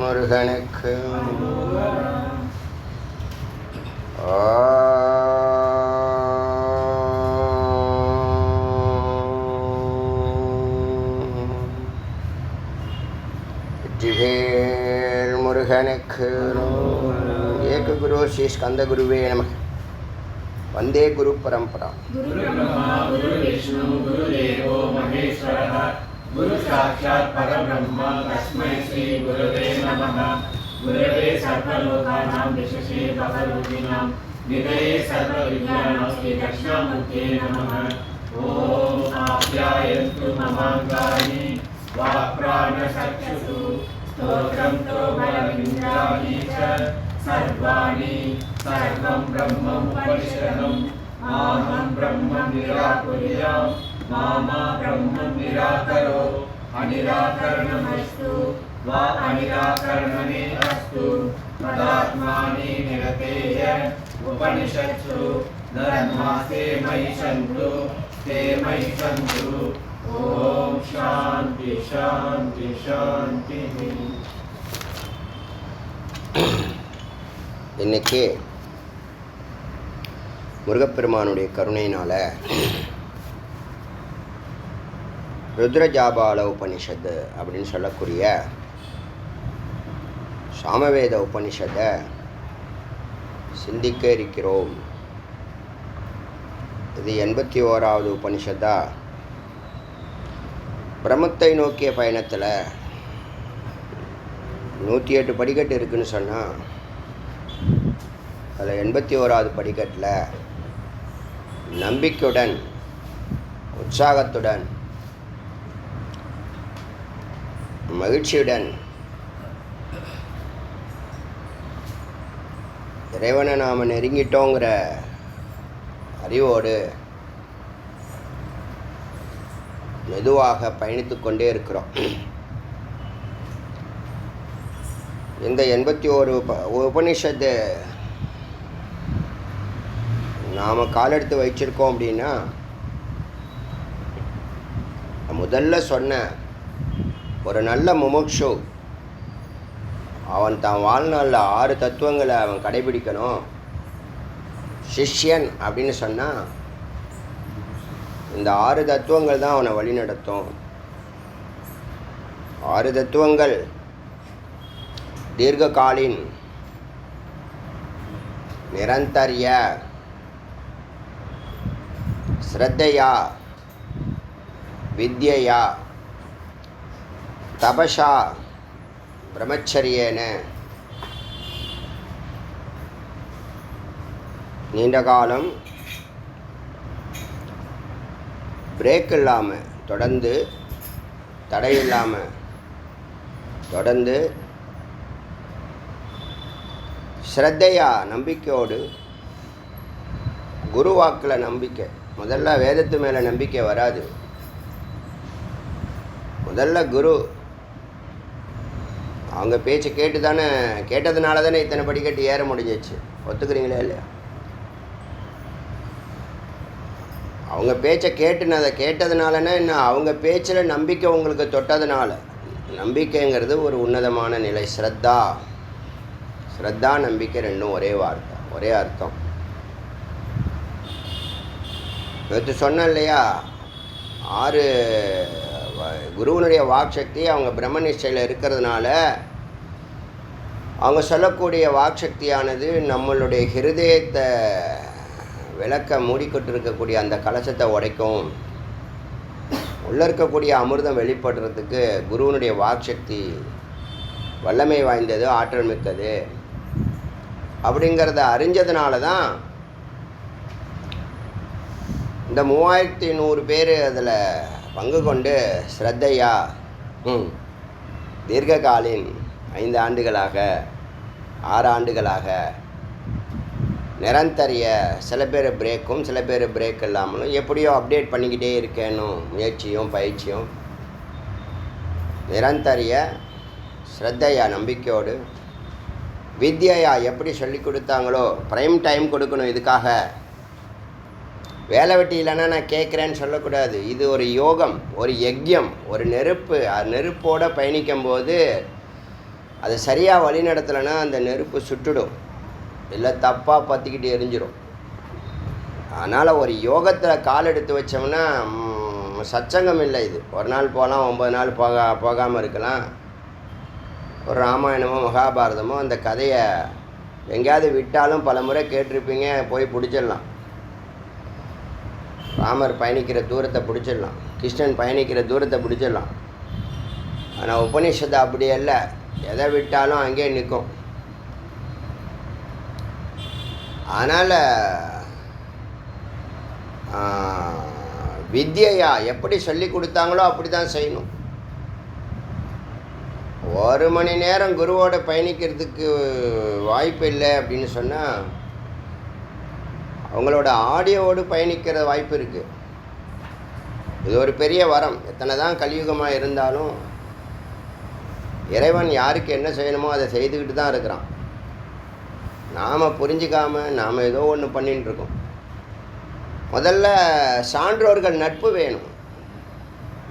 முருகனுக்கு வெற்றிவேல் முருகனுக்கு. ஏக குரு ஸ்ரீ ஸ்கந்த குருவே நமः. வந்தே குரு பரம்பரா. गुरु ब्रह्मा गुरु विष्णु गुरु देवो महेश्वरः गुरु साक्षात् परब्रह्म तस्मै श्री गुरवे नमः. गुरवे सर्वलोकानां विशेषे भगवद्गीतां निधये सर्वविद्यानां श्री दक्षिणामूर्ते नमः. ओम आप्यायन्तु ममाङ्गानि वाक्प्राणचक्षुषु स्तोत्रं तो बलमिन्द्राणि च सर्वाणि सर्वं ब्रह्मोपनिषदम् आहं ब्रह्म निराकुर्याम् मामा ब्रह्म निराकरो अनिराकरणमस्तु वा अनिराकरणमे अस्तु तदात्मानि निरतेय उपनिषत्सु धर्मास्ते मयि सन्तु ते मयि सन्तु. ओम शांति शांति शांति. இன்னைக்கு முருகப்பெருமானுடைய கருணையினால் ருத்ரஜாபால உபனிஷத்து அப்படின்னு சொல்லக்கூடிய சாமவேத உபனிஷத்தை சிந்திக்க இருக்கிறோம். இது 81வது உபனிஷத்தா. பிரம்மத்தை நோக்கிய பயணத்தில் 108 படிக்கட்டு இருக்குதுன்னு சொன்னால் அதில் 81வது படிக்கட்டில் நம்பிக்கையுடன் உற்சாகத்துடன் மகிழ்ச்சியுடன் இறைவனை நாம் நெருங்கிட்டோங்கிற அறிவோடு மெதுவாக பயணித்து கொண்டே இருக்கிறோம். இந்த 81 உபனிஷத்து நாம் காலெடுத்து வச்சிருக்கோம் அப்படின்னா, முதல்ல சொன்ன ஒரு நல்ல முமுட்சு அவன் தான் வாழ்நாளில் 6 தத்துவங்களை அவன் கடைபிடிக்கணும். சிஷ்யன் அப்படின்னு சொன்னால் இந்த 6 தத்துவங்கள் தான் அவனை வழி நடத்தும். 6 தத்துவங்கள் தீர்க்ககாலின், நிரந்தரிய, ஸ்ரத்தையா, வித்யா, தபஷா, பிரம்மச்சரியேன நீண்ட காலம் பிரேக் இல்லாமல் தொடர்ந்து, தடை இல்லாமல் தொடர்ந்து, ஸ்ரத்தையா நம்பிக்கையோடு, குரு வாக்கில் நம்பிக்கை. முதல்ல வேதத்து மேலே நம்பிக்கை வராது. முதல்ல குரு அவங்க பேச்சு கேட்டதுனால தானே இத்தனை படிக்கட்டு ஏற முடிஞ்சிச்சு. ஒத்துக்கிறீங்களா இல்லையா? அவங்க பேச்சை கேட்டதுனாலன்னா என்ன, அவங்க பேச்சில் நம்பிக்கை உங்களுக்கு தொட்டதுனால. நம்பிக்கைங்கிறது ஒரு உன்னதமான நிலை. ஸ்ரத்தா நம்பிக்கை ரெண்டும் ஒரே வார்த்தை, ஒரே அர்த்தம். நேற்று சொன்னேன் இல்லையா, 6 குருவனுடைய வாக்சக்தி அவங்க பிரம்மனிஷ்டையில் இருக்கிறதுனால அவங்க சொல்லக்கூடிய வாக்சக்தியானது நம்மளுடைய ஹிருதயத்தை விளக்க மூடிக்கொண்டு இருக்கக்கூடிய அந்த கலசத்தை உடைக்கும். உள்ளே இருக்கக்கூடிய அமிர்தம் வெளிப்படுறதுக்கு குருவனுடைய வாக்சக்தி வல்லமை வாய்ந்தது, ஆற்றல் மிக்கது. அப்படிங்கிறத அறிஞ்சதுனால தான் இந்த 3100 பேர் அதில் பங்கு கொண்டு ஸ்ரத்தையா தீர்க்ககாலின் 5 ஆண்டுகளாக 6 ஆண்டுகளாக நிரந்தரிய, சில பேர் பிரேக்கும் சில பேர் பிரேக் இல்லாமலும் எப்படியோ அப்டேட் பண்ணிக்கிட்டே இருக்கேனும் முயற்சியும் பயிற்சியும், நிரந்தரிய ஸ்ரத்தையா நம்பிக்கையோடு, வித்யா எப்படி சொல்லி கொடுத்தாங்களோ பிரைம் டைம் கொடுக்கணும். இதுக்காக வேலை வெட்டி இல்லைன்னா நான் கேட்குறேன்னு சொல்லக்கூடாது. இது ஒரு யோகம், ஒரு யஜ்யம், ஒரு நெருப்பு. நெருப்போடு பயணிக்கும்போது அது சரியாக வழி நடத்தலைன்னா அந்த நெருப்பு சுட்டுடும், இல்லை தப்பாக பற்றிக்கிட்டு எரிஞ்சிடும். அதனால் ஒரு யோகத்தில் கால் எடுத்து வச்சோம்னா சச்சங்கம் இல்லை. இது ஒரு நாள் போகலாம், 9 நாள் போகாமல் இருக்கலாம். ஒரு ராமாயணமோ மகாபாரதமோ அந்த கதையை எங்கேயாவது விட்டாலும் பல முறை கேட்டிருப்பீங்க, போய் பிடிச்சிடலாம். ராமர் பயணிக்கிற தூரத்தை பிடிச்சிடலாம், கிருஷ்ணன் பயணிக்கிற தூரத்தை பிடிச்சிடலாம். ஆனால் உபநிஷத்து அப்படி அல்ல, எதை விட்டாலும் அங்கேயே நிற்கும். அதனால் வித்யா எப்படி சொல்லி கொடுத்தாங்களோ அப்படி தான் செய்யணும். 1 மணி நேரம் குருவோட பயணிக்கிறதுக்கு வாய்ப்பு இல்லை அப்படின்னு சொன்னால் அவங்களோட ஆடியோவோடு பயணிக்கிற வாய்ப்பு இருக்குது. இது ஒரு பெரிய வரம். எத்தனை தான் கலியுகமாக இருந்தாலும் இறைவன் யாருக்கு என்ன செய்யணுமோ அதை செய்துக்கிட்டு தான் இருக்கிறான். நாம் புரிஞ்சிக்காமல் நாம் ஏதோ ஒன்று பண்ணிகிட்டு இருக்கோம். முதல்ல சான்றோர்கள் நட்பு வேணும்,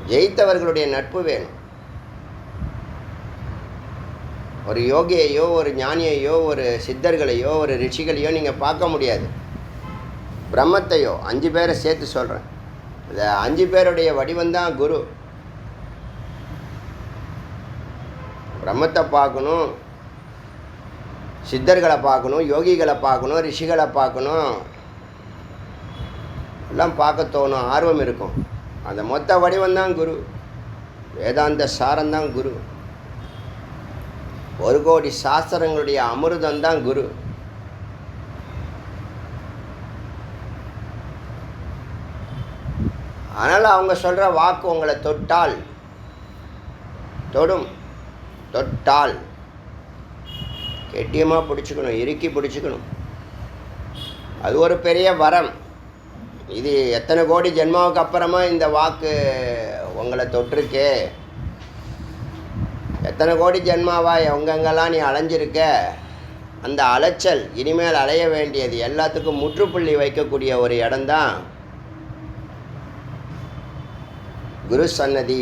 ஜெயித்தவர்களுடைய நட்பு வேணும். ஒரு யோகியையோ ஒரு ஞானியையோ ஒரு சித்தர்களையோ ஒரு ரிஷிகளையோ நீங்கள் பார்க்க முடியாது. பிரம்மத்தையோ 5 பேரை சேர்த்து சொல்கிறேன். இந்த 5 பேருடைய வடிவந்தான் குரு. பிரம்மத்தை பார்க்கணும், சித்தர்களை பார்க்கணும், யோகிகளை பார்க்கணும், ரிஷிகளை பார்க்கணும், எல்லாம் பார்க்க தோணும், ஆர்வம் இருக்கும். அந்த மொத்த வடிவந்தான் குரு. வேதாந்த சாரம்தான் குரு. 1 கோடி சாஸ்திரங்களுடைய அமிர்தம்தான் குரு. அதனால் அவங்க சொல்கிற வாக்கு உங்களை தொட்டால் தொடும், தொட்டால் கெட்டியமாக பிடிச்சிக்கணும், இறுக்கி பிடிச்சிக்கணும். அது ஒரு பெரிய வரம். இது எத்தனை கோடி ஜென்மாவுக்கு அப்புறமா இந்த வாக்கு உங்களை தொட்டிருக்கே, எத்தனை கோடி ஜென்மாவா எங்கெங்கெல்லாம் நீ அலைஞ்சிருக்க. அந்த அலைச்சல் இனிமேல் அலைய வேண்டியது எல்லாத்துக்கும் முற்றுப்புள்ளி வைக்கக்கூடிய ஒரு இடம்தான் குரு சன்னதி.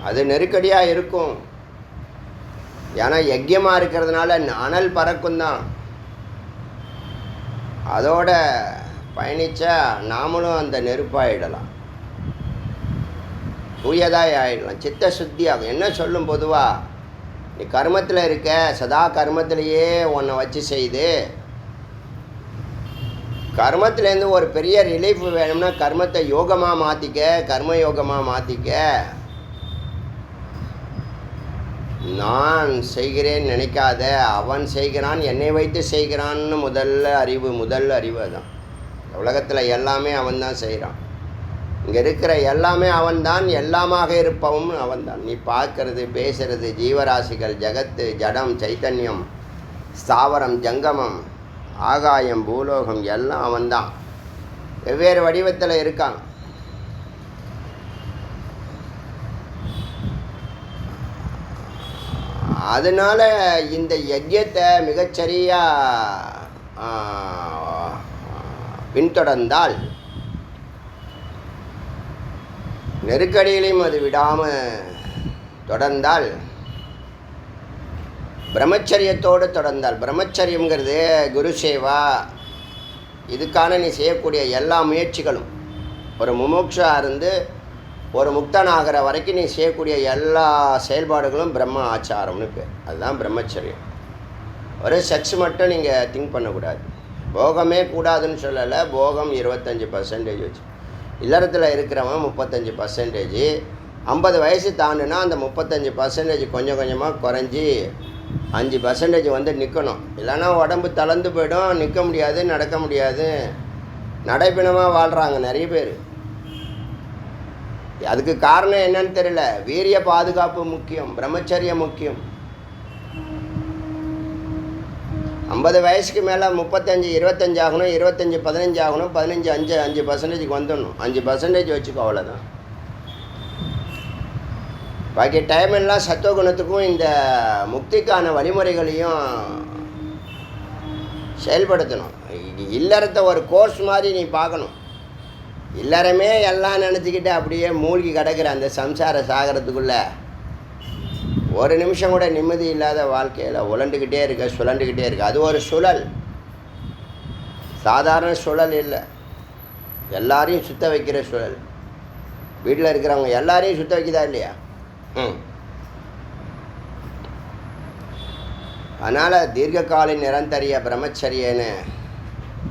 அது நெருக்கடியாக இருக்கும். ஏன்னா யஜ்யமாக இருக்கிறதுனால அனல் பறக்கும் தான். அதோட பயணித்தா நாமளும் அந்த நெருப்பாயிடலாம், தூயதாய் ஆகிடலாம், சித்த சுத்தியாகும். என்ன சொல்லும் பொதுவாக, நீ கர்மத்தில் இருக்க, சதா கர்மத்திலேயே உன்னை வச்சு செய்து, கர்மத்திலேருந்து ஒரு பெரிய ரிலீஃப் வேணும்னா கர்மத்தை யோகமாக மாற்றிக்க, கர்மயோகமாக மாற்றிக்க. நான் செய்கிறேன் நினைக்காத, அவன் செய்கிறான், என்னை வைத்து செய்கிறான்னு முதல் அறிவு அதுதான். உலகத்தில் எல்லாமே அவன் தான் செய்கிறான். இங்கே இருக்கிற எல்லாமே அவன்தான், எல்லாமாக இருப்பவும் அவன்தான். நீ பார்க்கறது, பேசுறது, ஜீவராசிகள், ஜகத்து, ஜடம், சைத்தன்யம், ஸ்தாவரம், ஜங்கமம், ஆகாயம், பூலோகம் எல்லாம் அவன்தான். வெவ்வேறு வடிவத்தில் இருக்கான். அதனால் இந்த யஜ்யத்தை மிகச்சரியாக பின்தொடர்ந்தால், நெருக்கடியிலையும் அது விடாமல் தொடர்ந்தால், பிரம்மச்சரியத்தோடு தொடர்ந்தால், பிரம்மச்சரியங்கிறது குரு சேவா, இதுக்கான நீ செய்யக்கூடிய எல்லா முயற்சிகளும், ஒரு முமுட்சா இருந்து ஒரு முக்தனாகிற வரைக்கும் நீ செய்யக்கூடிய எல்லா செயல்பாடுகளும் பிரம்ம ஆச்சாரம்னு பேர். அதுதான் பிரம்மச்சரியம். ஒரு செக்ஸ் மட்டும் நீங்கள் திங்க் பண்ணக்கூடாது. போகமே கூடாதுன்னு சொல்லலை, போகம் 25% வச்சு. இல்லறத்தில் இருக்கிறவன் 35%, 50 வயசு தாண்டுனா அந்த 35% கொஞ்சம் கொஞ்சமாக குறைஞ்சி 5% வந்து நிற்கணும். இல்லைன்னா உடம்பு தளர்ந்து போயிடும், நிற்க முடியாது, நடக்க முடியாது, நடைப்பிணமாக வாழ்கிறாங்க நிறைய பேர். அதுக்கு காரணம் என்னன்னு தெரியல. வீரிய பாதுகாப்பு முக்கியம், பிரம்மச்சரியம் முக்கியம். 50 வயசுக்கு மேலே 35, 25 ஆகணும், 25, 15 ஆகணும், 15, 5% வந்துடணும். 5% வச்சுக்கோ, அவ்வளோதான். பாக்கி டைம் எல்லாம் சத்துவகுணத்துக்கும் இந்த முக்திக்கான வழிமுறைகளையும் செயல்படுத்தணும். இல்லறத்தை ஒரு கோர்ஸ் மாதிரி நீ பார்க்கணும். இல்லறமே எல்லாம் நினச்சிக்கிட்டு அப்படியே மூழ்கி கிடக்கிற அந்த சம்சார சாகரத்துக்குள்ளே ஒரு நிமிஷம் கூட நிம்மதி இல்லாத வாழ்க்கையில் உழண்டுக்கிட்டே இருக்க, சுழண்டுக்கிட்டே இருக்க. அது ஒரு சுழல், சாதாரண சுழல் இல்லை. எல்லாரையும் சுத்த வைக்கிற சுழல். வீட்டில் இருக்கிறவங்க எல்லாரையும் சுத்த வைக்குதா இல்லையா? அதனால் தீர்க்காலி நிரந்தரிய பிரம்மச்சரியன்னு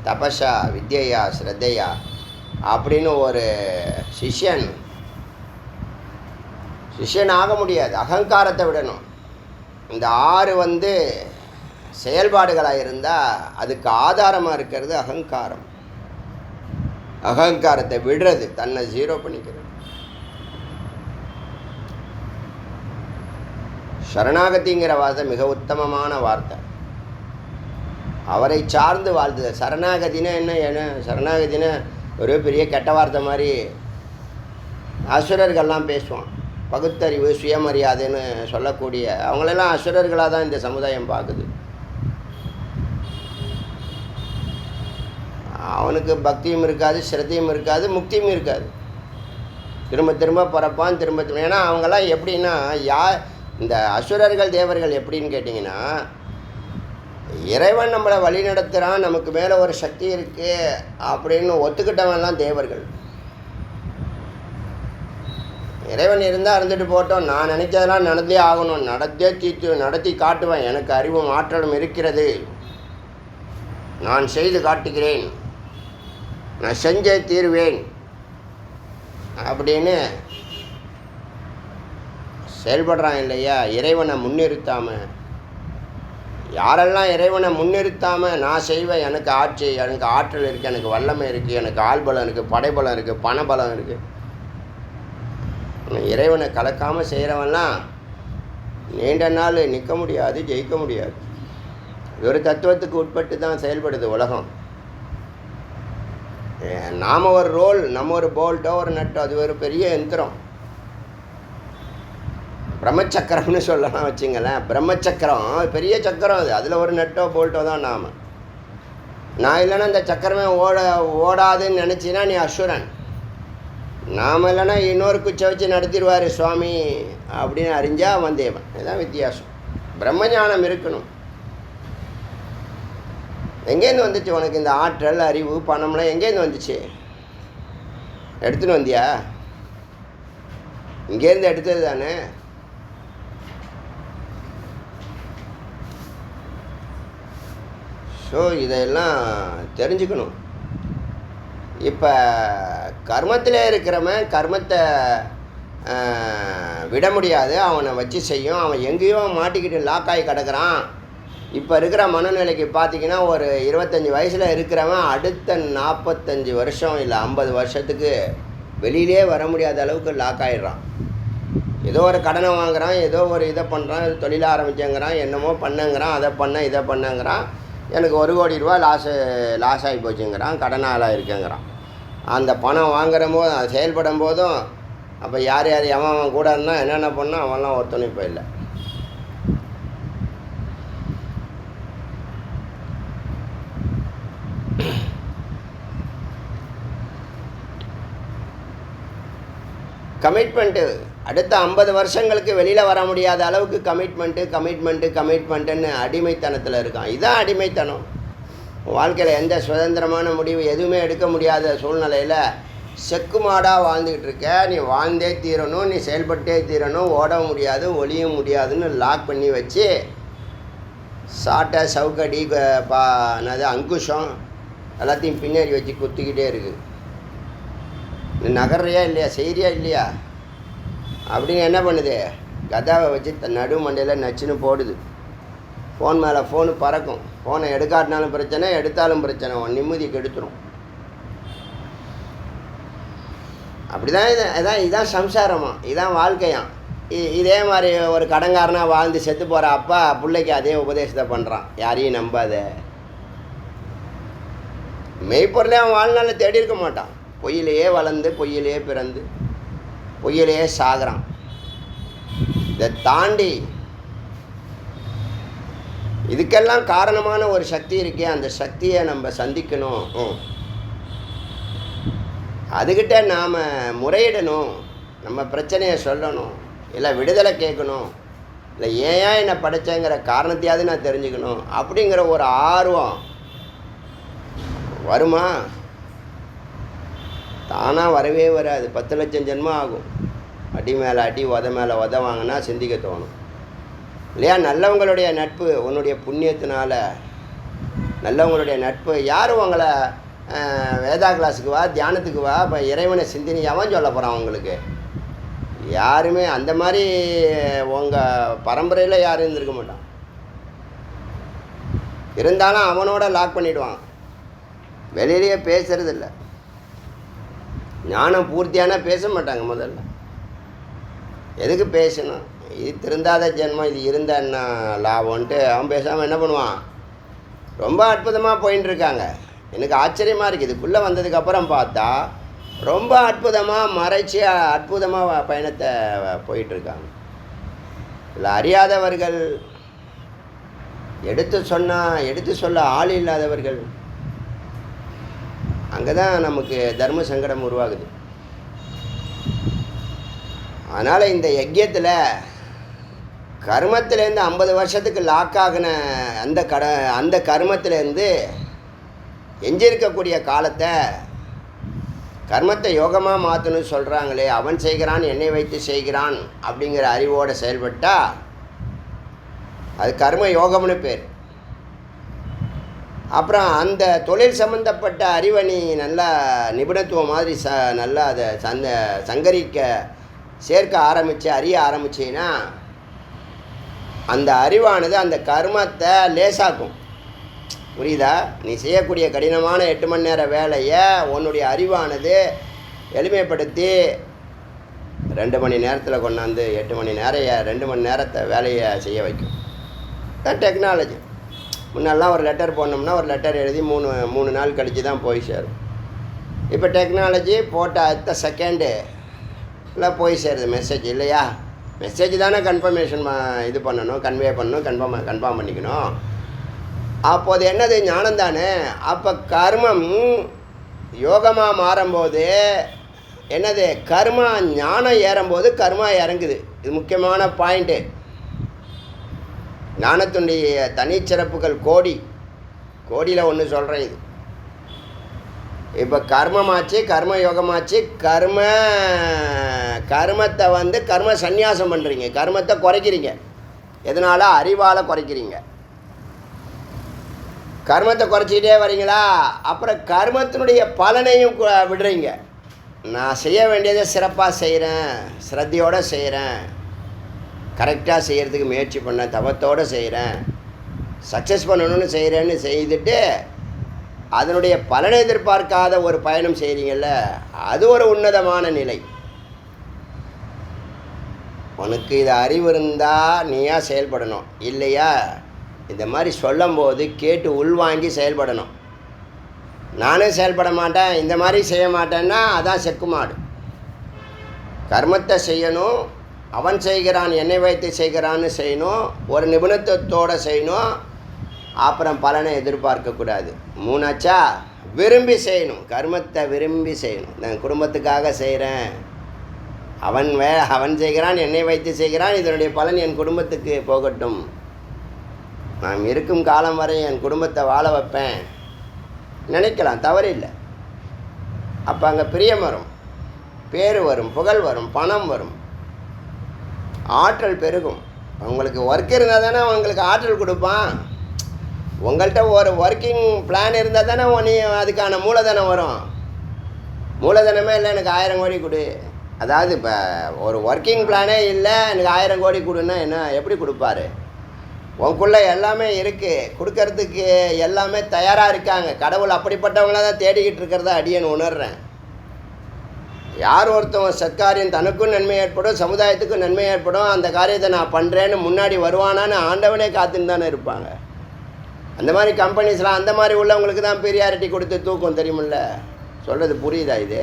தபஸா வித்யா ஸ்ரத்தையா அப்படின்னு ஒரு சிஷ்யன் ஆக முடியாது. அகங்காரத்தை விடணும். இந்த 6 செயல்பாடுகளாக இருந்தால் அதுக்கு ஆதாரமாக இருக்கிறது அகங்காரம். அகங்காரத்தை விடுறது, தன்னை 0 பண்ணிக்கிறது. சரணாகதிங்கிற வார்த்தை மிக உத்தமமான வார்த்தை. அவரை சார்ந்து வாழ்த்துது. சரணாகதினா என்ன? சரணாகதினா ஒரு பெரிய கெட்ட வார்த்தை மாதிரி அசுரர்கள்லாம் பேசுவான். பகுத்தறிவு, சுயமரியாதைன்னு சொல்லக்கூடிய அவங்களெல்லாம் அசுரர்களாக தான் இந்த சமுதாயம் பார்க்குது. அவனுக்கு பக்தியும் இருக்காது, ஸ்ரத்தையும் இருக்காது, முக்தியும் இருக்காது. திரும்ப திரும்ப பிறப்பான், திரும்ப திரும்ப. ஏன்னா அவங்கெல்லாம் எப்படின்னா, இந்த அசுரர்கள் தேவர்கள் எப்படின்னு கேட்டிங்கன்னா, இறைவன் நம்மளை வழி நடத்துகிறான், நமக்கு மேலே ஒரு சக்தி இருக்குது அப்படின்னு ஒத்துக்கிட்டவன்லாம் தேவர்கள். இறைவன் இருந்தால் இருந்துட்டு போட்டோம், நான் நினைச்சதெல்லாம் நடந்தே ஆகணும், நடத்தி காட்டுவேன், எனக்கு அறிவும் ஆற்றலும் இருக்கிறது, நான் செய்து காட்டுகிறேன், நான் செஞ்சே தீர்வேன் அப்படின்னு செயல்படுறான் இல்லையா? இறைவனை முன்னிறுத்தாமல். யாரெல்லாம் இறைவனை முன்னிறுத்தாமல் நான் செய்வேன், எனக்கு ஆட்சி, எனக்கு ஆற்றல் இருக்குது, எனக்கு வல்லமை இருக்குது, எனக்கு ஆள்பலம் இருக்குது, படைபலம் இருக்குது, பணபலம் இருக்குது, இறைவனை கலக்காமல் செய்கிறவன்லாம் நீண்ட நாள் நிற்க முடியாது, ஜெயிக்க முடியாது. இது ஒரு தத்துவத்துக்கு உட்பட்டு தான் செயல்படுது உலகம். நாம் ஒரு ரோல், நம்ம ஒரு போல்ட்டோ ஒரு நட்டோ, அது ஒரு பெரிய யந்திரம். பிரம்மச்சக்கரம்னு சொல்லலாம் வச்சுங்களேன். பிரம்மச்சக்கரம் பெரிய சக்கரம், அது அதில் ஒரு நட்டோ போல்ட்டோ தான் நாம். நான் இல்லைன்னா இந்த சக்கரமே ஓடாதுன்னு நினச்சின்னா நீ அசுரன். நாம் இல்லைன்னா இன்னொரு குச்சை வச்சு நடத்திடுவார் சுவாமி அப்படின்னு அறிஞ்சால் அவன் தேவன். இதுதான் வித்தியாசம். பிரம்மஞானம் இருக்கணும். எங்கேருந்து வந்துச்சு உனக்கு இந்த ஆற்றல், அறிவு, பணம்லாம் எங்கேருந்து வந்துச்சு? எடுத்துன்னு வந்தியா? இங்கேருந்து எடுத்தது தானே. ஸோ இதெல்லாம் தெரிஞ்சுக்கணும். இப்போ கர்மத்தில் இருக்கிறவன் கர்மத்தை விட முடியாது, அவனை வச்சு செய்யும். அவன் எங்கேயோ மாட்டிக்கிட்டு லாக்காகி கிடக்கிறான். இப்போ இருக்கிற மனநிலைக்கு பார்த்திங்கன்னா, ஒரு 25 வயசில் இருக்கிறவன் அடுத்த 45 வருஷம் இல்லை 50 வருஷத்துக்கு வெளியிலே வர முடியாத அளவுக்கு லாக் ஆகிடுறான். ஏதோ ஒரு கடனை வாங்குகிறான், ஏதோ ஒரு இதை பண்ணுறான், தொழில் ஆரம்பிச்சேங்கிறான், என்னமோ பண்ணுங்கிறான், அதை பண்ண இதை பண்ணுங்கிறான், எனக்கு 1 கோடி ரூபா லாஸ் ஆகி போச்சுங்கிறான், கடனாளாக இருக்குங்கிறான். அந்த பணம் வாங்குற போது, அது செயல்படும் போதும் அப்போ யார் அவன் கூட இருந்தால் என்னென்ன பண்ணால் அவன்லாம் ஒருத்தனை இப்போ இல்லை. கமிட்மெண்ட்டு அடுத்த 50 வருஷங்களுக்கு வெளியில் வர முடியாத அளவுக்கு கமிட்மெண்ட்டுன்னு அடிமைத்தனத்தில் இருக்கான். இதுதான் அடிமைத்தனம். வாழ்க்கையில் எந்த சுதந்திரமான முடிவு எதுவுமே எடுக்க முடியாத சூழ்நிலையில் செக்கு மாடாக வாழ்ந்துக்கிட்டு இருக்க. நீ வாழ்ந்தே தீரணும், நீ செயல்பட்டே தீரணும், ஓட முடியாது, ஒளிய முடியாதுன்னு லாக் பண்ணி வச்சு சாட்டை, சவுக்கடி, அங்குஷம் எல்லாத்தையும் பின்னாடி வச்சு குத்திக்கிட்டே இருக்குது. நீ நகர்றியா இல்லையா, செய்கிறியா இல்லையா அப்படின்னு என்ன பண்ணுது? கதாவை வச்சு நடு மண்டையில் நச்சுன்னு போடுது. ஃபோன் மேலே ஃபோனு பறக்கும். ஃபோனை எடுக்காட்டினாலும் பிரச்சனை, எடுத்தாலும் பிரச்சனை, நிம்மதி கெடுத்துரும். அப்படி தான் இதுதான் சம்சாரமா, இதுதான் வாழ்க்கையாம். இதே மாதிரி ஒரு கடங்காரனாக வாழ்ந்து செத்து போகிற அப்பா பிள்ளைக்கு அதே உபதேசத்தை பண்ணுறான், யாரையும் நம்பாத. மெய்ப்பொருளே அவன் வாழ்நாளில் தேடி இருக்க மாட்டான். பொய்யிலேயே வளர்ந்து, பொய்யிலேயே பிறந்து, பொய்யிலேயே சாகிறான். இதை தாண்டி இதுக்கெல்லாம் காரணமான ஒரு சக்தி இருக்கே, அந்த சக்தியை நம்ம சந்திக்கணும். அதுக்கிட்ட நாம் முறையிடணும், நம்ம பிரச்சனையை சொல்லணும், இல்லை விடுதலை கேட்கணும், இல்லை ஏன் என்னை படைச்சேங்கிற காரணத்தையாவது நான் தெரிஞ்சுக்கணும் அப்படிங்கிற ஒரு ஆர்வம் வருமா? தானாக வரவே வராது. 10 லட்சம் ஜென்மம் ஆகும். அடி மேலே அடி, உத மேலே உத வாங்கினா சிந்திக்க தோணும் இல்லையா? நல்லவங்களுடைய நட்பு, உன்னுடைய புண்ணியத்தினால நல்லவங்களுடைய நட்பு. யாரும் உங்களை வேதா கிளாஸுக்கு வா, தியானத்துக்கு வா, இப்போ இறைவனை சிந்தினி எவன் சொல்ல போகிறான் உங்களுக்கு? யாருமே அந்த மாதிரி உங்கள் பரம்பரையில் யாரும் இருந்திருக்க மாட்டான். இருந்தாலும் அவனோட லாக் பண்ணிவிடுவான், வெளியிலேயே பேசுறதில்ல. ஞானம் பூர்த்தியான பேச மாட்டாங்க. முதல்ல எதுக்கு பேசணும்? இது திருந்தாத ஜென்மம், இது இருந்த என்ன லாபம்ன்ட்டு அவன் பேசாமல் என்ன பண்ணுவான்? ரொம்ப அற்புதமாக போயின்னு இருக்காங்க. எனக்கு ஆச்சரியமாக இருக்குது. இதுக்குள்ளே வந்ததுக்கப்புறம் பார்த்தா ரொம்ப அற்புதமாக மறைச்சி அற்புதமாக பயணத்தை போயிட்டுருக்காங்க. இல்லை அறியாதவர்கள், எடுத்து சொல்ல ஆள் இல்லாதவர்கள், அங்கே தான் நமக்கு தர்ம சங்கடம் உருவாகுது. அதனால் இந்த யஜ்யத்தில் கர்மத்திலேருந்து 50 வருஷத்துக்கு லாக் ஆகின அந்த கர்மத்திலேருந்து எஞ்சிருக்கக்கூடிய காலத்தை கர்மத்தை யோகமாக மாற்றணும்னு சொல்கிறாங்களே, அவன் செய்கிறான் என்னை வைத்து செய்கிறான் அப்படிங்கிற அறிவோடு செயல்பட்டால் அது கர்ம யோகம்னு பேர். அப்புறம் அந்த தொழில் சம்மந்தப்பட்ட அறிவை நீ நல்லா நிபுணத்துவம் மாதிரி நல்லா அதை சேர்க்க ஆரம்பித்து அறிய ஆரம்பிச்சின்னா அந்த அறிவானது அந்த கர்மத்தை லேசாக்கும். புரியுதா? நீ செய்யக்கூடிய கடினமான 8 மணி நேர வேலையை உன்னுடைய அறிவானது எளிமைப்படுத்தி 2 மணி நேரத்தில் கொண்டாந்து 8 மணி நேரம் 2 மணி நேரத்தை வேலையை செய்ய வைக்கும். டெக்னாலஜி. முன்னெல்லாம் ஒரு லெட்டர் போனோம்னா ஒரு லெட்டர் எழுதி 3 நாள் கழித்து தான் போய் சேரும். இப்போ டெக்னாலஜி போட்ட அடுத்த செகண்டு இல்லை போய் சேருது மெசேஜ். இல்லையா? மெசேஜ் தானே கன்ஃபர்மேஷன் இது பண்ணணும், கன்வே பண்ணணும், கன்ஃபார்ம் பண்ணிக்கணும். அப்போது என்னது? ஞானம் தானே. அப்போ கர்மம் யோகமாக மாறும்போது என்னது? கர்மா ஞானம் ஏறும்போது கர்மா இறங்குது. இது முக்கியமான பாயிண்ட்டு. ஞானத்தினுடைய தனிச்சிறப்புகள் கோடியில் ஒன்று சொல்கிறேன். இது இப்போ கர்மமாச்சு, கர்ம யோகமாச்சு. கர்மத்தை கர்ம சந்நியாசம் பண்ணுறீங்க, கர்மத்தை குறைக்கிறீங்க. எதனால்? அறிவால் குறைக்கிறீங்க. கர்மத்தை குறைச்சிக்கிட்டே வரீங்களா, அப்புறம் கர்மத்தினுடைய பலனையும் விடுறீங்க. நான் செய்ய வேண்டியதை சிறப்பாக செய்கிறேன், ஸ்ரத்தையோடு செய்கிறேன், கரெக்டாக செய்கிறதுக்கு முயற்சி பண்ணேன், தவத்தோடு செய்கிறேன், சக்ஸஸ் பண்ணணும்னு செய்கிறேன்னு செய்துட்டு அதனுடைய பலனை எதிர்பார்க்காத ஒரு பயணம் செய்கிறீங்கள்ல, அது ஒரு உன்னதமான நிலை. உனக்கு இது அறிவு இருந்தால் நீயா செயல்படணும். இல்லையா? இந்த மாதிரி சொல்லும்போது கேட்டு உள்வாங்கி செயல்படணும். நானே செயல்பட மாட்டேன், இந்த மாதிரி செய்ய மாட்டேன்னா அதான் செக்குமாடு. கர்மத்தை செய்யணும், அவன் செய்கிறான் என்னை வைத்து செய்கிறான்னு செய்யணும், ஒரு நிபுணத்துவத்தோடு செய்யணும். அப்புறம் பலனை எதிர்பார்க்கக்கூடாது. 3ஆச்சா? விரும்பி செய்யணும். கர்மத்தை விரும்பி செய்யணும். நான் குடும்பத்துக்காக செய்கிறேன், அவன் செய்கிறான் என்னை வைத்து செய்கிறான், இதனுடைய பலன் என் குடும்பத்துக்கு போகட்டும், நான் இருக்கும் காலம் வரை என் குடும்பத்தை வாழ வைப்பேன் நினைக்கலாம், தவறில்லை. அப்போ அங்கே பிரியம் வரும், பேர் வரும், புகழ் வரும், பணம் வரும், ஆற்றல் பெருகும். உங்களுக்கு ஒர்க் இருந்தால் தானே உங்களுக்கு ஆற்றல் கொடுப்பான். உங்கள்கிட்ட ஒரு ஒர்க்கிங் பிளான் இருந்தால் தானே நீ அதுக்கான மூலதனம் வரும். மூலதனமே இல்லை எனக்கு 1000 கோடி கொடு. அதாவது இப்போ ஒரு ஒர்க்கிங் பிளானே இல்லை, எனக்கு 1000 கோடி கொடுன்னா என்ன, எப்படி கொடுப்பாரு? உனக்குள்ளே எல்லாமே இருக்குது, கொடுக்கறதுக்கு எல்லாமே தயாராக இருக்காங்க. கடவுள் அப்படிப்பட்டவங்கள தான் தேடிக்கிட்டு இருக்கிறதா அடியேன்னு உணர்கிறேன். யார் ஒருத்தவன் சத்காரியம் தனக்கும் நன்மை ஏற்படும், சமுதாயத்துக்கும் நன்மை ஏற்படும், அந்த காரியத்தை நான் பண்ணுறேன்னு முன்னாடி வருவானான்னு ஆண்டவனே காத்துன்னு தானே இருப்பாங்க. அந்த மாதிரி கம்பெனிஸ்லாம் அந்த மாதிரி உள்ளவங்களுக்கு தான் பெரியாரிட்டி கொடுத்து தூக்கம், தெரியுமில்ல? சொல்கிறது புரியுதா? இது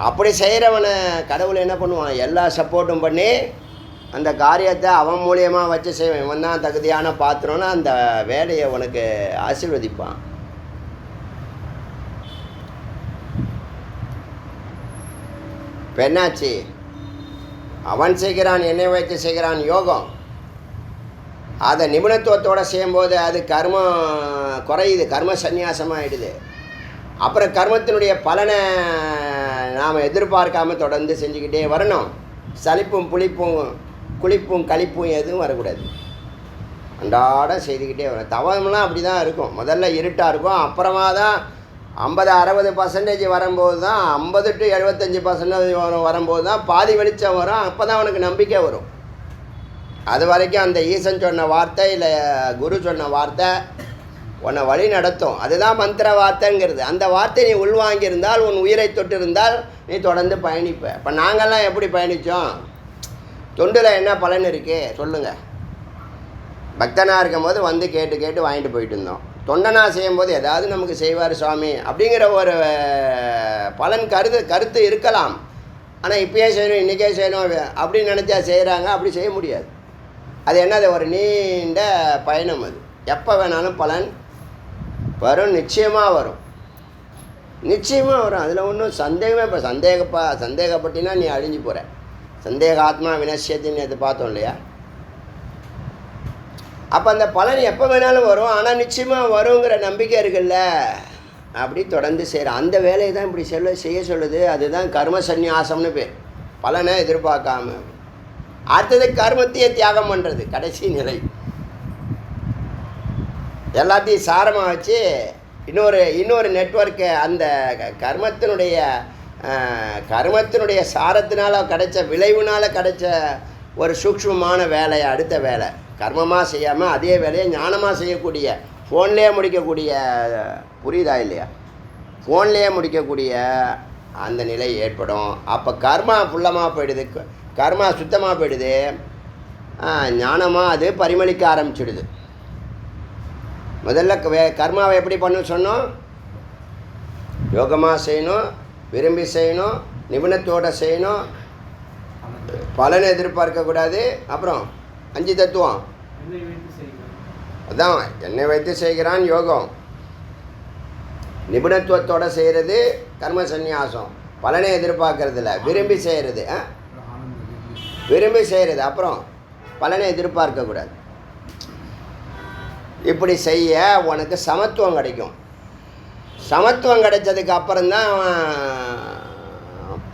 அப்படி செய்கிறவனை கடவுள் என்ன பண்ணுவான்? எல்லா சப்போர்ட்டும் பண்ணி அந்த காரியத்தை அவன் மூலியமாக வச்சு செய்வான். இவன் தான் தகுதியான பாத்திரம்னு அந்த வேலையை உனக்கு ஆசீர்வதிப்பான். இப்போ என்னாச்சு? அவன் செய்கிறான், என்னை வைத்து செய்கிறான் யோகம். அதை நிபுணத்துவத்தோடு செய்யும்போது அது கர்மம் குறையுது, கர்ம சந்நியாசமாகிடுது. அப்புறம் கர்மத்தினுடைய பலனை நாம் எதிர்பார்க்காம தொடர்ந்து செஞ்சுக்கிட்டே வரணும். சலிப்பும் புளிப்பும் குளிப்பும் களிப்பும் எதுவும் வரக்கூடாது. அன்றாடம் செய்துக்கிட்டே வரும். தவம்லாம் அப்படி தான் இருக்கும். முதல்ல இருட்டாக இருக்கும், அப்புறமா தான் 50-60% வரும்போது தான், 50 to 75% வரும்போது தான் பாதி வெளிச்சம் வரும். அப்போ தான் அவனுக்கு நம்பிக்கை வரும். அது வரைக்கும் அந்த ஈசன் சொன்ன வார்த்தை இல்லை குரு சொன்ன வார்த்தை உன்னை வழி நடத்தும். அதுதான் மந்திர வார்த்தைங்கிறது. அந்த வார்த்தை நீ உள்வாங்கியிருந்தால், உன் உயிரை தொட்டு இருந்தால் நீ தொடர்ந்து பயணிப்ப. இப்போ நாங்கள்லாம் எப்படி பயணித்தோம்? தொண்டில் என்ன பலன் இருக்குது சொல்லுங்கள்? பக்தனாக இருக்கும்போது வந்து கேட்டு கேட்டு வாங்கிட்டு போயிட்டு இருந்தோம். தொண்டனாக செய்யும்போது ஏதாவது நமக்கு செய்வார் சுவாமி அப்படிங்கிற ஒரு பலன் கருத்து இருக்கலாம். ஆனால் இப்பயே செய்யணும், இன்றைக்கே செய்யணும் அப்படின்னு நினச்சா செய்கிறாங்க. அப்படி செய்ய முடியாது. அது என்னது? ஒரு நீண்ட பயணம். அது எப்போ வேணாலும் பலன் வரும், நிச்சயமாக வரும், நிச்சயமாக வரும். அதில் ஒன்றும் சந்தேகமே. இப்போ சந்தேகப்பட்டினா நீ அழிஞ்சு போகிற. சந்தேக ஆத்மா வினஷ்யத்தின்னு அது பார்த்தோம் இல்லையா? அப்போ அந்த பலன் எப்போ வேணாலும் வரும், ஆனால் நிச்சயமாக வருங்கிற நம்பிக்கை இருக்குல்ல. அப்படி தொடர்ந்து செய்கிறேன். அந்த வேலையை தான் இப்படி செய்ய சொல்லுது. அதுதான் கர்ம சந்நியாசம்னு பேர். பலனை எதிர்பார்க்காம அடுத்தது கர்மத்தையே தியாகம் பண்ணுறது கடைசி நிலை. எல்லாத்தையும் சாரமாக வச்சு இன்னொரு நெட்வொர்க்கை அந்த கர்மத்தினுடைய சாரத்தினால் கிடைச்ச விளைவுனால் கிடைச்ச ஒரு சூக்ஷ்மமான வேலையை, அடுத்த வேலை கர்மமாக செய்யாமல் அதே வேலையை ஞானமாக செய்யக்கூடிய, ஃபோன்லேயே முடிக்கக்கூடிய, புரியுதா இல்லையா? ஃபோன்லேயே முடிக்கக்கூடிய அந்த நிலை ஏற்படும். அப்போ கர்மா ஃபுல்லமாக போயிடுது, கர்மா சுத்தமாக போயிடுது, ஞானமாக அது பரிமளிக்க ஆரம்பிச்சிடுது. முதல்ல கர்மாவை எப்படி பண்ணணும்னு சொன்னோம்? யோகமாக செய்யணும், விரும்பி செய்யணும், நிபுணத்தோடு செய்யணும், பலனை எதிர்பார்க்கக்கூடாது. அப்புறம் 5 தத்துவம் அதான் என்னை வைத்து செய்கிறான் யோகம். நிபுணத்துவத்தோடு செய்கிறது கர்ம சந்நியாசம். பலனை எதிர்பார்க்கறதில்ல, விரும்பி செய்கிறது. விரும்பி செய்கிறது, அப்புறம் பலனை எதிர்பார்க்கக்கூடாது. இப்படி செய்ய உனக்கு சமத்துவம் கிடைக்கும். சமத்துவம் கிடைச்சதுக்கு அப்புறம்தான்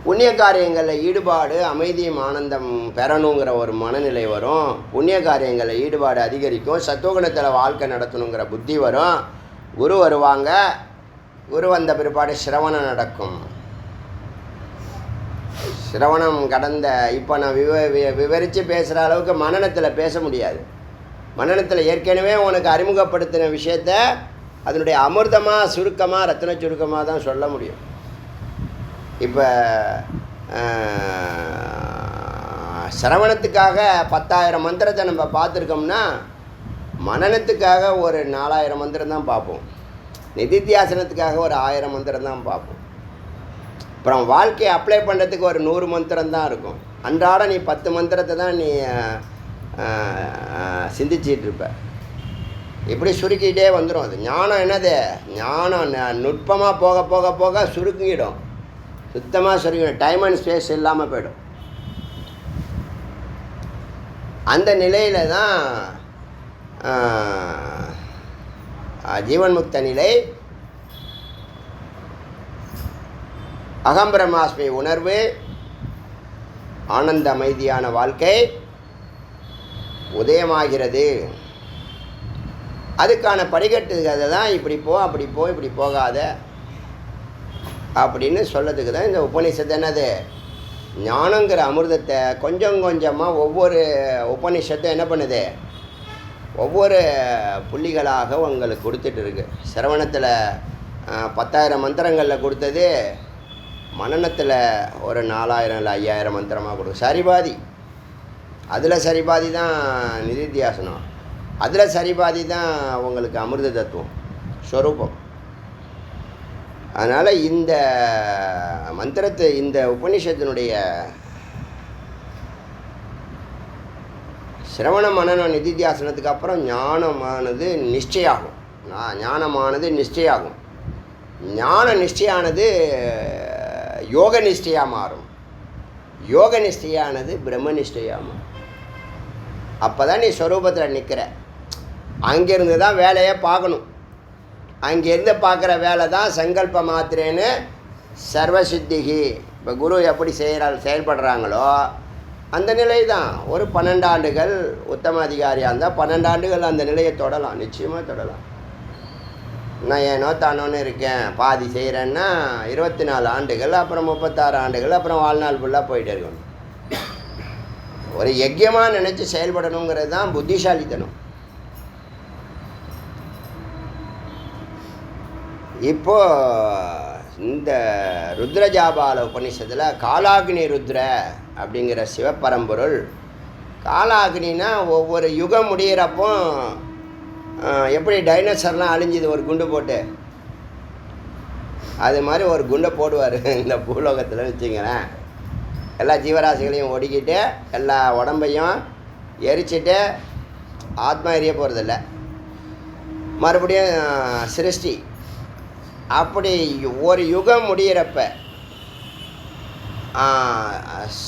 புண்ணிய காரியங்களில் ஈடுபாடு, அமைதியும் ஆனந்தம் பெறணுங்கிற ஒரு மனநிலை வரும். புண்ணிய காரியங்களில் ஈடுபாடு அதிகரிக்கும். சத்துவகுணத்தில் வாழ்க்கை நடத்தணுங்கிற புத்தி வரும். குரு வருவாங்க. குரு வந்த பிற்பாடு சிரவணம் நடக்கும். சிரவணம் கடந்த இப்போ நான் விவரித்து பேசுகிற அளவுக்கு மனனத்தில் பேச முடியாது. மனனத்தில் ஏற்கனவே உனக்கு அறிமுகப்படுத்தின விஷயத்த அதனுடைய அமிர்தமாக சுருக்கமாக ரத்தின சுருக்கமாக தான் சொல்ல முடியும். இப்போ சிரவணத்துக்காக 10,000 மந்திரத்தை நம்ம பார்த்துருக்கோம்னா மனனத்துக்காக ஒரு 4,000 மந்திரம் தான் பார்ப்போம். நிதித்தியாசனத்துக்காக ஒரு 1000 மந்திரம் தான் பார்ப்போம். அப்புறம் வாழ்க்கையை அப்ளை பண்ணுறதுக்கு ஒரு 100 மந்திரம் தான் இருக்கும். அன்றாட நீ 10 மந்திரத்தை தான் நீ சிந்திச்சிட்ருப்ப. இப்படி சுருக்கிட்டே வந்துடும். அது ஞானம் என்னது? ஞானம் நுட்பமாக போக போக போக சுருக்கிடும், சுத்தமாக சுருக்கிடும், டைம் அண்ட் ஸ்பேஸ் இல்லாமல் போயிடும். அந்த நிலையில் தான் ஜீவன் முக்த நிலை, அகம் பிரம்மாஸ்மி உணர்வு, ஆனந்த அமைதியான வாழ்க்கை உதயமாகிறது. அதுக்கான படிக்கட்டு அதை தான் இப்படி போ, அப்படி போ, இப்படி போகாத அப்படின்னு சொல்லதுக்கு தான் இந்த உபநிஷத்து. என்னது? ஞானங்கிற அமிர்தத்தை கொஞ்சம் கொஞ்சமாக ஒவ்வொரு உபநிஷத்தும் என்ன பண்ணுது? ஒவ்வொரு புள்ளிகளாக உங்களுக்கு கொடுத்துட்டு இருக்கு. சிரவணத்தில் 10,000 மந்திரங்களில் கொடுத்தது மனனத்தில் ஒரு 4,000 இல்லை 5,000 மந்திரமாக கொடுக்கும். சரிபாதி. அதில் சரிபாதி தான் நிதித்தியாசனம், அதில் சரிபாதி தான் உங்களுக்கு அமிர்த தத்துவம் ஸ்வரூபம். அதனால் இந்த மந்திரத்தை, இந்த உபநிஷத்தினுடைய சிரவண மனன நிதித்தியாசனத்துக்கு அப்புறம் ஞானமானது நிஷ்டையாகும். ஞானமானது நிஷ்டையாகும். ஞான நிஷ்டையானது யோக நிஷ்டையாக மாறும். யோக நிஷ்டையானது பிரம்ம நிஷ்டையாக மாறும். அப்போ தான் நீ ஸ்வரூபத்தில் நிற்கிற. அங்கேருந்து தான் வேலையை பார்க்கணும். அங்கேருந்து பார்க்குற வேலை தான் சங்கல்ப மாத்திரேன்னு சர்வசித்திகி. இப்போ குரு எப்படி செயல்படுறாங்களோ அந்த நிலை தான். ஒரு 12 ஆண்டுகள் உத்தம அதிகாரியாக இருந்தால் 12 ஆண்டுகள் அந்த நிலையை தொடலாம், நிச்சயமாக தொடலாம். நான் ஏனோ தானோன்னு இருக்கேன், பாதி செய்கிறேன்னா 24 ஆண்டுகள், அப்புறம் 36 ஆண்டுகள், அப்புறம் வாழ்நாள் ஃபுல்லாக போயிட்டே இருக்கணும். ஒரு யஜ்யமாக நினச்சி செயல்படணுங்கிறது தான் புத்திசாலித்தனம். இப்போ இந்த ருத்ரஜாபால உபநிஷத்தில் காலாக்னி ருத்ர அப்படிங்கிற சிவப்பரம்பொருள். காலாக்னின்னா ஒவ்வொரு யுகம் முடிகிறப்போ எப்படி டைனோசர்லாம் அழிஞ்சுது ஒரு குண்டு போட்டு, அது மாதிரி ஒரு குண்டை போடுவார் இந்த பூலோகத்தில் வச்சுங்களேன். எல்லா ஜீவராசிகளையும் ஒடுக்கிட்டு எல்லா உடம்பையும் எரிச்சிட்டு ஆத்மா எரிய போகிறதில்ல, மறுபடியும் சிருஷ்டி. அப்படி ஒரு யுகம் முடிகிறப்ப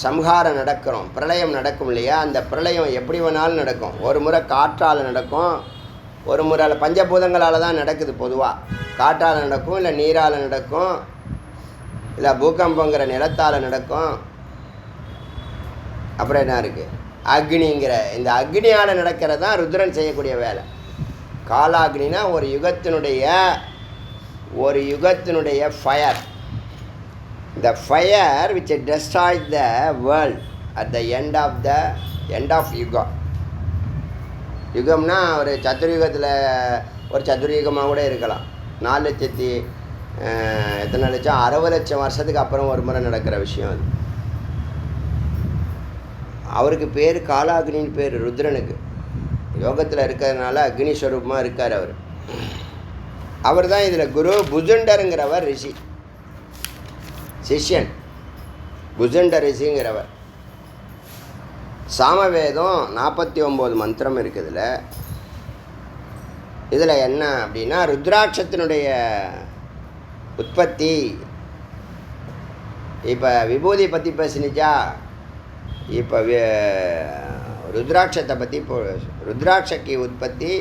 சம்ஹாரம் நடக்கிறோம், பிரளயம் நடக்கும் இல்லையா? அந்த பிரளயம் எப்படி வேணாலும் நடக்கும். ஒரு முறை காற்றால் நடக்கும், ஒரு முறை பஞ்சபூதங்களால் தான் நடக்குது. பொதுவாக காற்றால் நடக்கும், இல்லை நீரால் நடக்கும், இல்லை பூகம்பங்கிற நிலத்தால் நடக்கும். அப்புறம் என்ன இருக்குது? அக்னிங்கிற இந்த அக்னியால் நடக்கிறது தான் ருத்ரன் செய்யக்கூடிய வேலை. காலாக்னினா ஒரு யுகத்தினுடைய fire. The fire which destroys the world at the end of யுகா. யுகம்னா ஒரு சதுர்யுகத்தில் ஒரு சதுர்யுகமாக கூட இருக்கலாம். 4 லட்சத்தி எத்தனை லட்சம் 60 லட்சம் வருஷத்துக்கு அப்புறம் ஒரு முறை நடக்கிற விஷயம் அது. அவருக்கு பேர் காலாக்னின்னு பேர் ருத்ரனுக்கு. யோகத்தில் இருக்கிறதுனால அக்னி ஸ்வரூபமாக இருக்கார் அவர். அவர் தான் இதில் குரு. புஜண்டருங்கிறவர் ரிஷி, சிஷ்யன். புஜண்ட ரிஷிங்கிறவர். சாமவேதம் 49 மந்திரம் இருக்குதுல. இதில் என்ன அப்படின்னா ருத்ராட்சத்தினுடைய உற்பத்தி. இப்போ விபூதி பற்றி பேசினிச்சா, இப்போ ருத்ராட்சத்தை பற்றி. இப்போ ருத்ராட்சக்கு உற்பத்தி,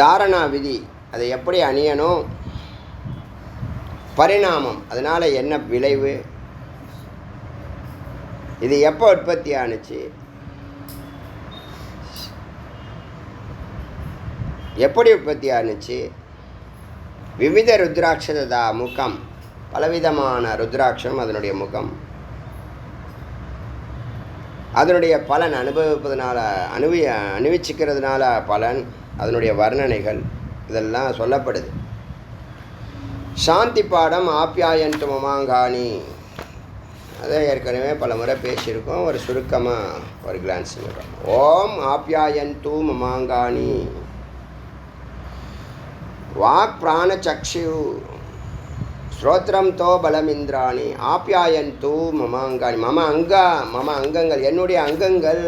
தாரணா விதி, அதை எப்படி அணியணும், பரிணாமம், அதனால் என்ன விளைவு, இது எப்போ உற்பத்தி ஆணுச்சு, எப்படி உற்பத்தி ஆணுச்சு, விவித ருத்ராட்சதா முகம், பலவிதமான ருத்ராட்சம் அதனுடைய முகம், அதனுடைய பலன் அனுபவிப்பதனால அனுபவிச்சுக்கிறதுனால பலன், அதனுடைய வர்ணனைகள் இதெல்லாம் சொல்லப்படுது. சாந்தி பாடம் ஆப்யாயந்து மமாங்காணி, அதை ஏற்கனவே பல முறை பேசியிருக்கோம். ஒரு சுருக்கமாக ஒரு கிளான்ஸ் பண்ணுறோம். ஓம் ஆப்யாயந்து மமாங்காணி வாக் பிராண சக்ஷு ஸ்ரோத்ரம் தோ பலமிந்திராணி ஆப்யாயந்து மமாங்காணி. மம அங்கங்கள், என்னுடைய அங்கங்கள்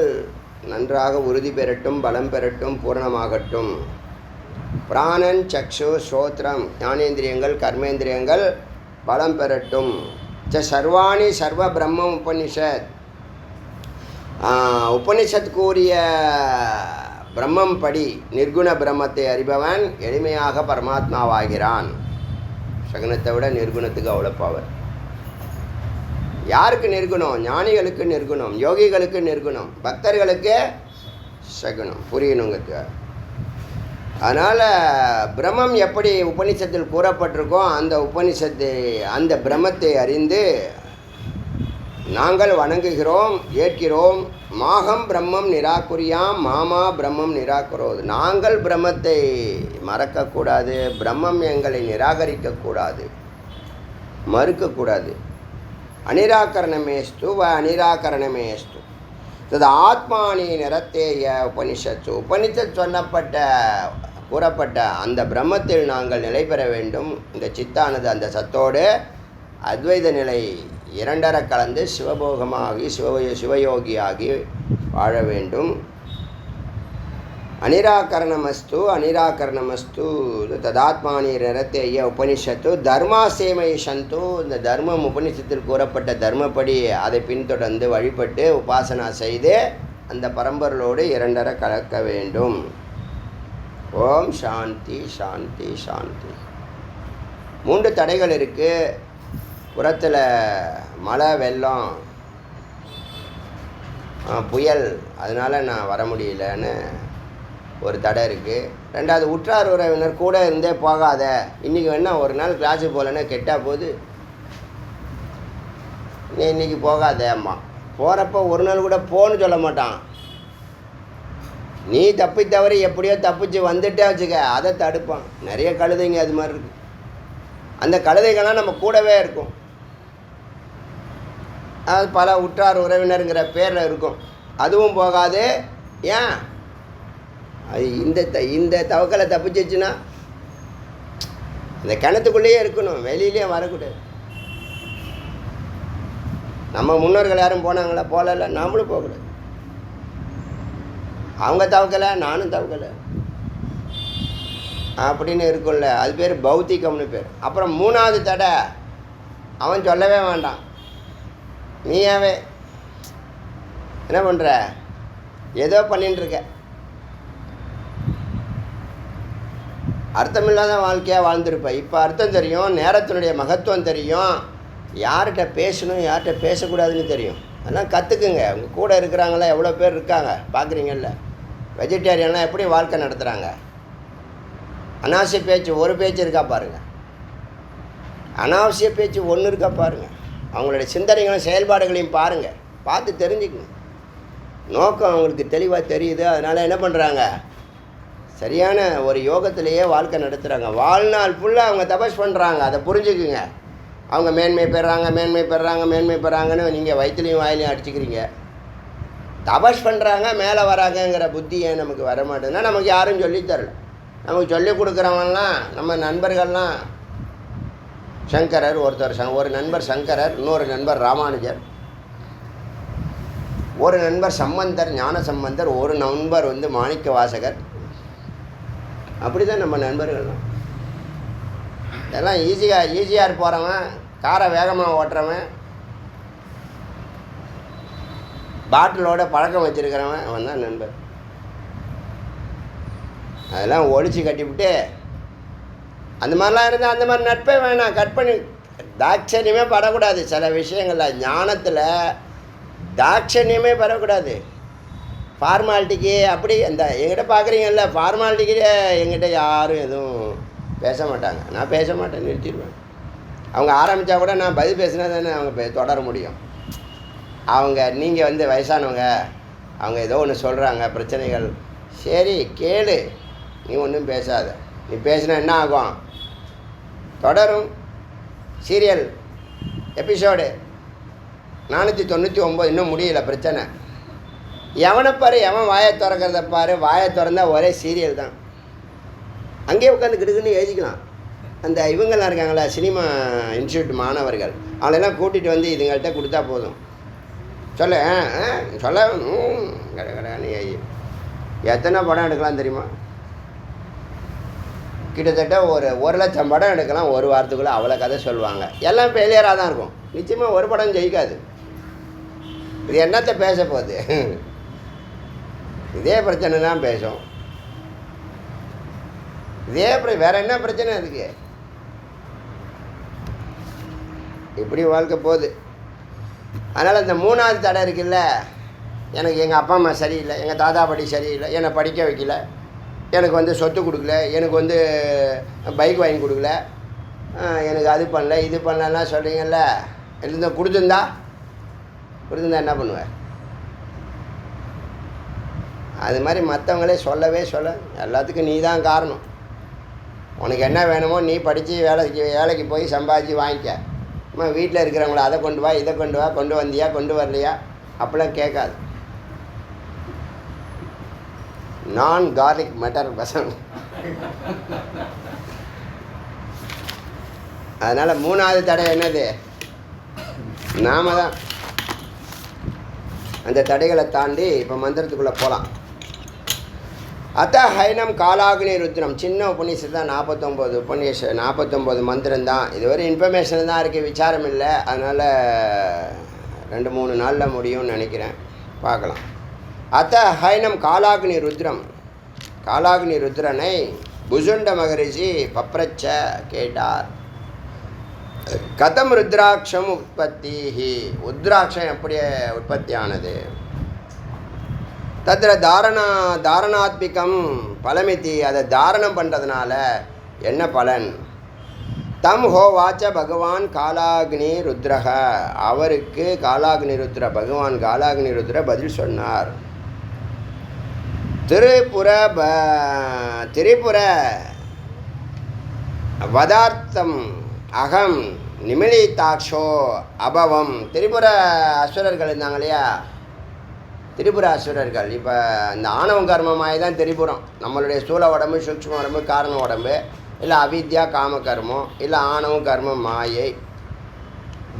நன்றாக உறுதி பெறட்டும், பலம் பெறட்டும், பூரணமாகட்டும். பிராணன், சக்ஷு, ஸ்ரோத்ரம், ஞானேந்திரியங்கள், கர்மேந்திரியங்கள் பலம் பெறட்டும். சர்வாணி சர்வ பிரம்மம் உபனிஷத். உபனிஷத் கூறிய பிரம்மம் படி நிர்குண பிரம்மத்தை அறிபவன் எளிமையாக பரமாத்மாவாகிறான். சகுனத்தை விட நிர்குணத்துக்கு அவ்வளோ பவர். யாருக்கு நிர்குணம்? ஞானிகளுக்கு நிர்குணம், யோகிகளுக்கு நிர்குணம், பக்தர்களுக்கு சகுனம். புரியணுங்கிறது. அதனால் பிரம்மம் எப்படி உபனிஷத்தில் கூறப்பட்டிருக்கோ அந்த உபனிஷத்தை, அந்த பிரம்மத்தை அறிந்து நாங்கள் வணங்குகிறோம், ஏற்கிறோம். மாகம் பிரம்மம் நிராகுரியாம் மாமா பிரம்மம் நிராகரோது. நாங்கள் பிரம்மத்தை மறக்கக்கூடாது, பிரம்மம் எங்களை நிராகரிக்கக்கூடாது, மறுக்கக்கூடாது. அனிராகரணமேஸ்து அனிராகரணமேஸ்து தது ஆத்மானி நிறத்தேய உபனிஷத்து. உபனிஷத் கூறப்பட்ட அந்த பிரம்மத்தில் நாங்கள் நிலை பெற வேண்டும். இந்த சித்தானது அந்த சத்தோடு அத்வைத நிலை இரண்டர கலந்து சிவபோகமாகி சிவயோகியாகி வாழ வேண்டும். அனிராகரணமஸ்து அனிராகரணமஸ்து ததாத்மானி நிரத்தேய உபனிஷத்து தர்மாசேமை சந்து. இந்த தர்மம் உபனிஷத்தில் கூறப்பட்ட தர்மப்படி அதை பின்தொடர்ந்து வழிபட்டு உபாசனா செய்து அந்த பரம்பொருளோடு இரண்டரை கலக்க வேண்டும். ஓம் சாந்தி சாந்தி சாந்தி. 3 தடைகள் இருக்குது. புறத்தில் மழை, வெள்ளம், புயல், அதனால் நான் வர முடியலன்னு ஒரு தடை இருக்குது. 2வது, உற்றார் உறவினர் கூட இருந்தே போகாத, இன்றைக்கி வேணால் ஒரு நாள் கிளாஸுக்கு போகலன்னா கெட்டால் போகுது, நீ இன்றைக்கி போகாத அம்மா. போகிறப்ப ஒரு நாள் கூட போன்னு சொல்ல மாட்டான். நீ தப்பி தவறி எப்படியோ தப்பிச்சு வந்துட்டே வச்சுக்க, அதை தடுப்பான். நிறைய கழுதைங்க அது மாதிரி இருக்குது. அந்த கழுதைகள்லாம் நம்ம கூடவே இருக்கும். அது பல உற்றார் உறவினருங்கிற பேரில் இருக்கும். அதுவும் போகாது. ஏன்? அது இந்த தவக்கலை தப்பிச்சிச்சுன்னா இந்த கிணத்துக்குள்ளேயே இருக்கணும், வெளியிலே வரக்கூடாது. நம்ம முன்னோர்கள் யாரும் போனாங்களா? போகல, நாமளும் போகக்கூடாது. அவங்க தவக்கலை, நானும் தவக்கலை அப்படின்னு இருக்கும்ல, அது பேர் பௌத்திகம்னு பேர். அப்புறம் 3வது தடை, அவன் சொல்லவே வேண்டாம். நீயாவே என்ன பண்ணுற? ஏதோ பண்ணின்னு இருக்க. அர்த்தமில்லாத வாழ்க்கையாக வாழ்ந்துருப்ப. இப்போ அர்த்தம் தெரியும், நேரத்தினுடைய மகத்துவம் தெரியும், யார்கிட்ட பேசணும் யார்கிட்ட பேசக்கூடாதுன்னு தெரியும். அதெல்லாம் கற்றுக்குங்க. உங்கள் கூட இருக்கிறாங்களா எவ்வளோ பேர் இருக்காங்க பார்க்குறீங்கல்ல. வெஜிடேரியன்லாம் எப்படி வாழ்க்கை நடத்துகிறாங்க. அனாவசிய பேச்சு ஒரு பேச்சு இருக்கா பாருங்கள், அனாவசிய பேச்சு ஒன்று இருக்கா பாருங்கள். அவங்களுடைய சிந்தனைகளும் செயல்பாடுகளையும் பாருங்கள், பார்த்து தெரிஞ்சுக்கணும். நோக்கம் அவங்களுக்கு தெளிவாக தெரியுது. அதனால் என்ன பண்ணுறாங்க? சரியான ஒரு யோகத்திலேயே வாழ்க்கை நடத்துகிறாங்க. வாழ்நாள் ஃபுல்லாக அவங்க தபஸ் பண்ணுறாங்க. அதை புரிஞ்சுக்குங்க. அவங்க மேன்மை பெறாங்கன்னு நீங்கள் வயிற்றுலையும் வாயிலையும் அடிச்சுக்கிறீங்க. தபஸ் பண்ணுறாங்க, மேலே வராங்கங்கிற புத்தி ஏன் நமக்கு வர மாட்டேன்னா நமக்கு யாரும் சொல்லித்தரல. நமக்கு சொல்லிக் கொடுக்குறவங்கலாம் நம்ம நண்பர்கள்லாம். சங்கரர் ஒரு நண்பர் சங்கரர், இன்னொரு நண்பர் ராமானுஜர், ஒரு நண்பர் சம்பந்தர், ஞான சம்பந்தர், ஒரு நண்பர் மாணிக்க வாசகர். அப்படி தான் நம்ம நண்பர்கள்லாம். இதெல்லாம் ஈஸியாக போகிறவன், காரை வேகமாக ஓட்டுறவன், பாட்டிலோட பழக்கம் வச்சுருக்கிறவன், அவன் தான் நண்பர். அதெல்லாம் ஒழிச்சு கட்டிவிட்டு அந்த மாதிரிலாம் இருந்தால் அந்த மாதிரி நட்பே வேணாம். கட் பண்ணி தாட்சணியமே படக்கூடாது. சில விஷயங்களில் ஞானத்தில் தாட்சணியமே பெறக்கூடாது. ஃபார்மாலிட்டிக்கு அப்படி அந்த எங்கிட்ட பார்க்குறீங்கல்ல, ஃபார்மாலிட்டிக்கு எங்கிட்ட யாரும் எதுவும் பேச மாட்டாங்க. நான் பேச மாட்டேன், நிறுத்திடுவேன். அவங்க ஆரம்பித்தா கூட நான் பதில் பேசினா தானே அவங்க தொடர முடியும். நீங்கள் வயசானவங்க, அவங்க ஏதோ ஒன்று சொல்கிறாங்க, பிரச்சனைகள், சரி கேளு, நீ ஒன்றும் பேசாத. நீ பேசினா என்ன ஆகும்? தொடரும். சீரியல் எபிசோடு 499 இன்னும் முடியல பிரச்சனை. எவனை பாரு, எவன் வாயை திறக்கிறத பாரு, வாயை திறந்தா ஒரே சீரியல் தான். அங்கேயே உட்காந்து கிடுக்குன்னு எழுதிக்கலாம். அந்த இவங்கெல்லாம் இருக்காங்களா, சினிமா இன்ஸ்டியூட் மாணவர்கள், அவங்களெல்லாம் கூட்டிகிட்டு வந்து இதுங்கள்கிட்ட கொடுத்தா போதும். சொல்ல கடை எத்தனை படம் எடுக்கலாம் தெரியுமா? கிட்டத்தட்ட ஒரு 1,00,000 படம் எடுக்கலாம் ஒரு வாரத்துக்குள்ளே. அவ்வளோ கதை சொல்லுவாங்க. எல்லாம் ஃபெயிலியராக தான் இருக்கும். நிச்சயமாக ஒரு படம் ஜெயிக்காது. இது என்னத்தை பேச போகுது? இதே பிரச்சனை தான் பேசும். வேறு என்ன பிரச்சனை இருக்குது? இப்படி வாழ்க்கை போகுது. அதனால் இந்த 3வது தடை இருக்குல்ல, எனக்கு எங்கள் அப்பா அம்மா சரியில்லை, எங்கள் தாத்தா பாட்டி சரியில்லை, என்னை படிக்க வைக்கல, எனக்கு சொத்து கொடுக்கல, எனக்கு பைக் வாங்கி கொடுக்கல, எனக்கு அது பண்ணல இது பண்ணலாம் சொல்கிறீங்கல்ல. எழுந்த கொடுத்துருந்தா என்ன பண்ணுவேன்? அது மாதிரி மற்றவங்களே சொல்லவே எல்லாத்துக்கும் நீ தான் காரணம். உனக்கு என்ன வேணுமோ நீ படித்து வேலைக்கு போய் சம்பாதிச்சு வாங்கிக்க. அம்மா வீட்டில் இருக்கிறவங்கள அதை கொண்டு வா, இதை கொண்டு வா, கொண்டு வந்தியா கொண்டு வரலையா அப்படிலாம் கேட்காது. நான் கார்லிக் மட்டர் பசங்க. அதனால் 3வது தடை என்னது? நாம தான் அந்த தடைகளை தாண்டி இப்போ மந்திரத்துக்குள்ளே போகலாம். அத்த ஹைனம் காலாக்னி ருத்ரம். சின்ன உபநிஷத்து தான், 49 மந்திரம் தான். இதுவரை இன்ஃபர்மேஷன் தான் இருக்குது, விசாரம் இல்லை. அதனால் 2-3 நாளில் முடியும்னு நினைக்கிறேன், பார்க்கலாம். அத்த ஹைனம் காலாக்னி ருத்ரம். காலாக்னி ருத்ரனை புசுண்ட மகரிஷி பப்ரச்ச கேட்டார். கதம் ருத்ராட்சம் உற்பத்தி. ருத்ராட்சம் எப்படி உற்பத்தி ஆனது? தத்திர தாரணாத்மிகம் பலமிதி. அதை தாரணம் பண்ணுறதுனால என்ன பலன்? தம் ஹோவாச்ச பகவான் காலாக்னி ருத்ரக. அவருக்கு காலாக்னி ருத்ர, பகவான் காலாக்னி ருத்ர பதில் சொன்னார். திரிபுர வதார்த்தம் அகம் நிமிலிதாட்சோ அபவம். திரிபுர அசுரர்கள் இருந்தாங்க இல்லையா, திரிபுர அசுரர்கள். இப்போ இந்த ஆணவம் கர்மமாய் தான் திரிபுரம். நம்மளுடைய ஸ்தூல உடம்பு, சூக்ஷ்ம உடம்பு, காரண உடம்பு, இல்லை அவித்யா காம கர்மம், இல்லை ஆணவம் கர்மம் மாயை,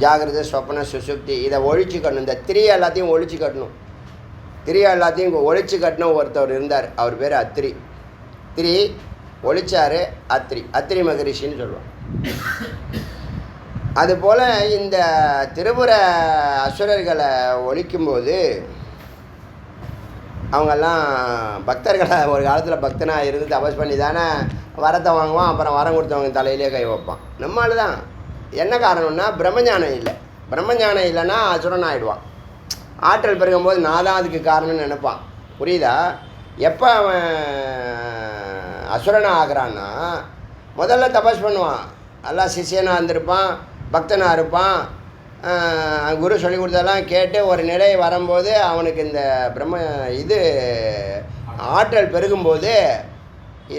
ஜாகிரதை சொப்பன சுசுப்தி. இதை ஒழிச்சுக்கணும். இந்த திரியை எல்லாத்தையும் ஒழிச்சு கட்டணும். திரியை எல்லாத்தையும் ஒழிச்சு கட்டின ஒருத்தவர் இருந்தார், அவர் பேர் அத்திரி. திரி ஒழிச்சார், அத்திரி மகரிஷின்னு சொல்லுவோம். அதுபோல் இந்த திரிபுர அசுரர்களை ஒழிக்கும்போது அவங்கெல்லாம் பக்தர்களை, ஒரு காலத்தில் பக்தனாக இருந்து தபஸ் பண்ணி தானே வரத்தை வாங்குவான், அப்புறம் வரம் கொடுத்தவங்க தலையிலே கை வைப்பான். நம்மளால தான். என்ன காரணம்னா பிரம்மஞானம் இல்லை. பிரம்மஞானம் இல்லைன்னா அசுரன் ஆகிடுவான். ஆற்றல் பெருகும்போது நான் தான் அதுக்கு காரணம்னு நினைப்பான். புரியுதா? எப்போ அவன் அசுரனாக ஆகிறான்னா முதல்ல தபஸ் பண்ணுவான், எல்லாம் சிஷியனாக இருந்திருப்பான், பக்தனாக இருப்பான், குரு சொல்லி கொடுத்ததெல்லாம் கேட்டு ஒரு நிலை வரும்போது அவனுக்கு இந்த ஆற்றல் பெருகும்போது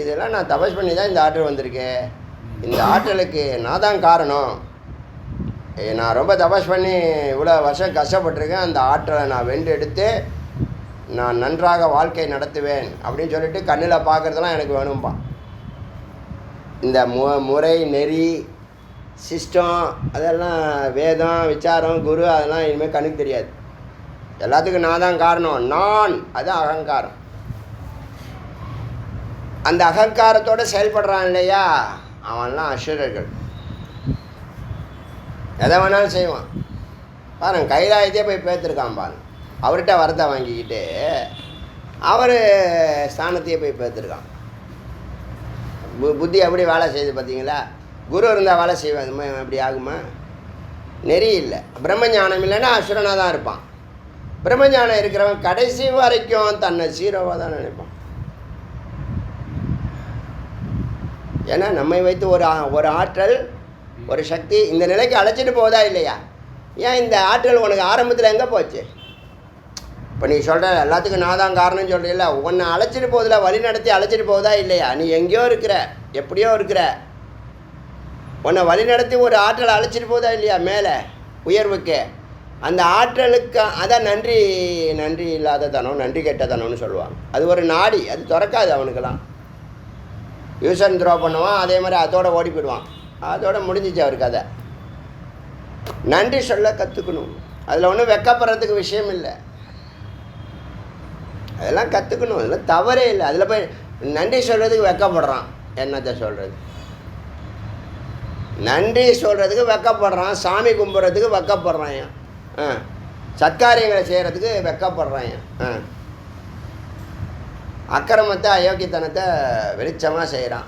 இதெல்லாம் நான் தபஸ் பண்ணி தான் இந்த ஆற்றல் வந்திருக்கேன், இந்த ஆற்றலுக்கு நான் தான் காரணம், நான் ரொம்ப தபஸ் பண்ணி இவ்வளோ வருஷம் கஷ்டப்பட்டிருக்கேன், அந்த ஆற்றலை நான் வென்றெடுத்து நான் நன்றாக வாழ்க்கை நடத்துவேன் அப்படின்னு சொல்லிட்டு கண்ணில் பார்க்குறதெல்லாம் எனக்கு வேணும்பா. இந்த முறை நெறி சிஸ்டம் அதெல்லாம் வேதம் விசாரம் குரு அதெல்லாம் இனிமேல் கண்ணுக்கு தெரியாது. எல்லாத்துக்கும் நான் தான் காரணம், நான், அதுதான் அகங்காரம். அந்த அகங்காரத்தோடு செயல்படுறான் இல்லையா, அவன்லாம் அசுரர்கள். எதை வேணாலும் செய்வான். பாருங்க, கைலாயத்தையே போய் பேர்த்துருக்கான் பாருங்க. அவர்கிட்ட வரத்தை வாங்கிக்கிட்டு அவர் ஸ்தானத்தையே போய் பேர்த்துருக்கான். புத்தி எப்படி வேலை செய்யுது பார்த்தீங்களா? குரு இருந்தால் வேலை செய்வேன், அப்படி ஆகுமா? நெறி இல்லை. பிரம்மஞானம் இல்லைன்னா அசுரனாக தான் இருப்பான். பிரம்மஞானம் இருக்கிறவன் கடைசி வரைக்கும் தன்னை சீரோவாக தான் நினைப்பான். ஏன்னா நம்மை வைத்து ஒரு ஆற்றல், ஒரு சக்தி இந்த நிலைக்கு அழைச்சிட்டு போகுதா இல்லையா? ஏன் இந்த ஆற்றல் உனக்கு ஆரம்பத்தில் எங்கே போச்சு? இப்போ நீ சொல்கிற எல்லாத்துக்கும் நான் தான் காரணம்னு சொல்கிறீல்ல, உன்னை அழைச்சிட்டு போகுதுல, வழி நடத்தி அழைச்சிட்டு போகுதா இல்லையா? நீ எங்கேயோ இருக்கிற, எப்படியோ இருக்கிற, உன்னை வழி நடத்தி ஒரு ஆற்றலை அழைச்சிட்டு போகுதா இல்லையா மேலே உயர்வுக்கு? அந்த ஆற்றலுக்கு அதான் நன்றி இல்லாத தனம், நன்றி கெட்ட தனம்னு சொல்லுவாங்க. அது ஒரு நாடி, அது திறக்காது அவனுக்கெல்லாம். யூஸ் அண்ட் த்ரோ பண்ணுவான், அதே மாதிரி அதோடு ஓடி போயிடுவான். அதோட முடிஞ்சிச்சு அவருக்கு. அதை நன்றி சொல்ல கற்றுக்கணும். அதில் ஒன்றும் வெக்கப்படுறதுக்கு விஷயம் இல்லை, அதெல்லாம் கற்றுக்கணும். அதெல்லாம் தவறே இல்லை. அதில் போய் நன்றி சொல்கிறதுக்கு வெக்கப்படுறான். என்னத்தை சொல்கிறது? நன்றி சொல்கிறதுக்கு வெக்கப்படுறான், சாமி கும்பிட்றதுக்கு வெக்கப்படுறான், சத்காரியங்களை செய்கிறதுக்கு வெக்கப்படுறான். அக்கிரமத்தை அயோக்கியத்தனத்தை வெளிச்சமாக செய்கிறான்.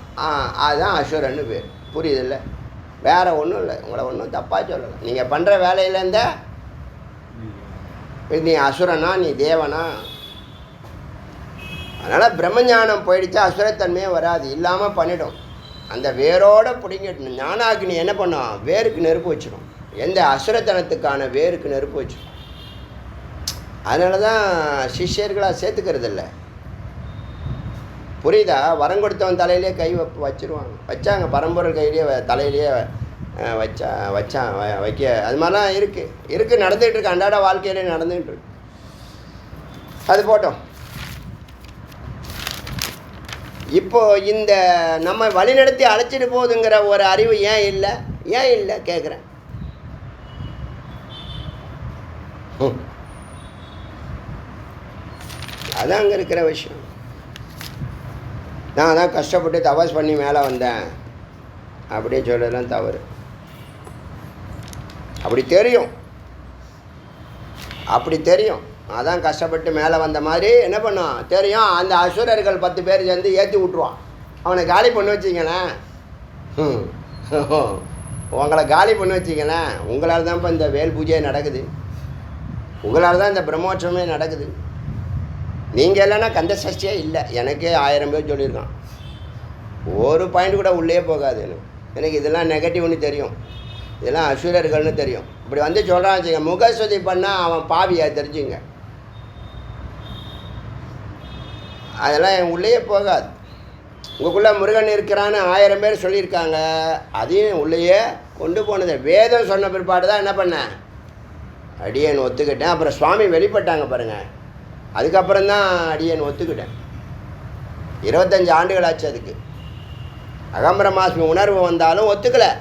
அதுதான் அசுரன்னு பேர். புரியுதில்ல? வேறு ஒன்றும் இல்லை. உங்களை ஒன்றும் தப்பாக சொல்லலை. நீங்கள் பண்ணுற வேலையிலேருந்த நீ அசுரனா, நீ தேவனா? அதனால் பிரம்மஞானம் போயிடுச்சா அசுரத்தன்மையே வராது, இல்லாமல் பண்ணிடும். அந்த வேரோடு பிடிங்கிட்டு ஞானாக்னி என்ன பண்ணும்? வேருக்கு நெருப்பு வச்சிடும். எந்த அசுரத்தனத்துக்கான வேருக்கு நெருப்பு வச்சிடும். அதனால தான் சிஷ்யர்களாக சேர்த்துக்கிறது இல்லை. புரியுதா? வரம் கொடுத்தவன் தலையிலே கை வச்சிருவாங்க. வச்சாங்க, பரம்பொருள் கையிலேயே தலையிலேயே வைக்க அது மாதிரிலாம் இருக்குது நடந்துகிட்டு இருக்கு. அன்றாட வாழ்க்கையிலே நடந்துகிட்டு இருக்கு. அது போட்டோம். இப்போது இந்த நம்ம வழிநடத்தி அழைச்சிட்டு போகுதுங்கிற ஒரு அறிவு ஏன் இல்லை கேட்குறேன். அதான் அங்கே இருக்கிற விஷயம். நான் தான் கஷ்டப்பட்டு தபஸ் பண்ணி மேலே வந்தேன் அப்படின்னு சொல்கிறதுலாம் தவறு. அப்படி தெரியும் அதான் கஷ்டப்பட்டு மேலே வந்த மாதிரி என்ன பண்ணோம் தெரியும். அந்த அசுரர்கள் 10 பேர் சேர்ந்து ஏற்றி விட்ருவான். அவனை காலி பண்ண வச்சிங்களேன், உங்களை காலி பண்ண வச்சிங்களேன். உங்களால் தான் இப்போ இந்த வேல் பூஜையே நடக்குது, உங்களால் தான் இந்த பிரம்மோற்சவமே நடக்குது. நீங்கள் இல்லைன்னா கந்த சஷ்டியே இல்லை. எனக்கே 1000 பேர் சொல்லியிருக்கான். ஒரு பாயிண்ட் கூட உள்ளே போகாது. எனக்கு இதெல்லாம் நெகட்டிவ்னு தெரியும், இதெல்லாம் அசுரர்கள்னு தெரியும். இப்படி வந்து சொல்கிறான் வச்சுங்க, முகஸ்துதி பண்ணால் அவன் பாவியா தெரிஞ்சுங்க. அதெல்லாம் என் உள்ளேயே போகாது. உங்களுக்குள்ளே முருகன் இருக்கிறான்னு 1000 பேர் சொல்லியிருக்காங்க, அதையும் உள்ளேயே கொண்டு போனது. வேதம் சொன்ன பிற்பாடு தான் என்ன பண்ணேன், அடியேன் ஒத்துக்கிட்டேன். அப்புறம் சுவாமி வெளிப்பட்டாங்க பாருங்கள், அதுக்கப்புறம் தான் அடியேன் ஒத்துக்கிட்டேன். 25 ஆண்டுகள் ஆச்சு அதுக்கு. அகம்பிரமாஸ்மி உணர்வு வந்தாலும் ஒத்துக்கலை.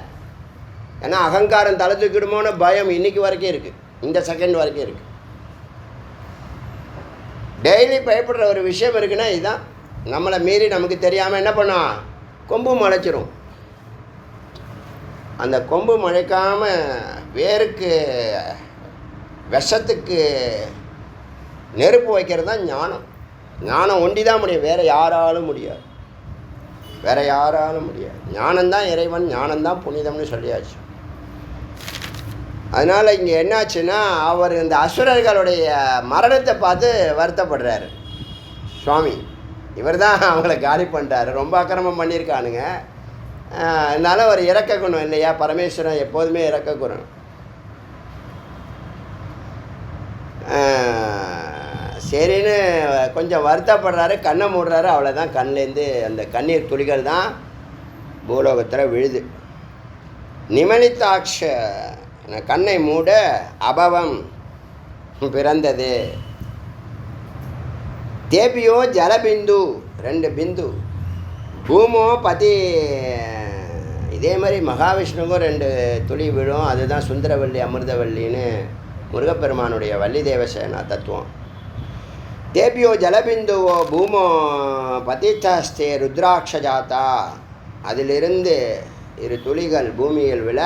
ஏன்னா அகங்காரம் தலை தூக்கிடுமோன்னு பயம் இன்றைக்கி வரைக்கும் இருக்குது, இந்த செகண்ட் வரைக்கும் இருக்குது. டெய்லி பயப்படுற ஒரு விஷயம் இருக்குன்னா இதுதான். நம்மளை மீறி நமக்கு தெரியாமல் என்ன பண்ணோம், கொம்பு முளைச்சிரும். அந்த கொம்பு முளைக்காமல் வேருக்கு விஷத்துக்கு நெருப்பு வைக்கிறது தான் ஞானம். ஞானம் ஒண்டி தான் முடியும், வேறு யாராலும் முடியாது, வேறு யாராலும் முடியாது. ஞானந்தான் இறைவன், ஞானந்தான் புனிதம்னு சொல்லியாச்சு. அதனால் இங்கே என்னாச்சுன்னா, அவர் இந்த அசுரர்களுடைய மரணத்தை பார்த்து வருத்தப்படுறாரு சுவாமி. இவர் தான் அவங்கள காலி பண்ணிட்டார், ரொம்ப அக்கிரமம் பண்ணியிருக்கானுங்க. அதனால் ஒரு இறக்க குணம் இல்லையா, பரமேஸ்வரன் எப்போதுமே இறக்க குணம். சரின்னு கொஞ்சம் வருத்தப்படுறாரு, கண்ணை மூடுறாரு. அவ்வளோதான், கண்லேருந்து அந்த கண்ணீர் துளிகள் தான் பூலோகத்தில் விழுது. நிமலித்தாட்ச கண்ணை மூட அபவம் பிறந்தது. தேபியோ ஜலபிந்து 2 பிந்து, பூமோ பதி. இதே மாதிரி மகாவிஷ்ணுக்கும் 2 துளி விழும். அதுதான் சுந்தரவல்லி அமிர்தவல்லின்னு முருகப்பெருமானுடைய வள்ளி தேவசேனா தத்துவம். தேபியோ ஜலபிந்துவோ பூமோ பதித்தாஸ்தே ருத்ராட்ச ஜாத்தா. அதிலிருந்து 2 துளிகள் பூமியில் விழ,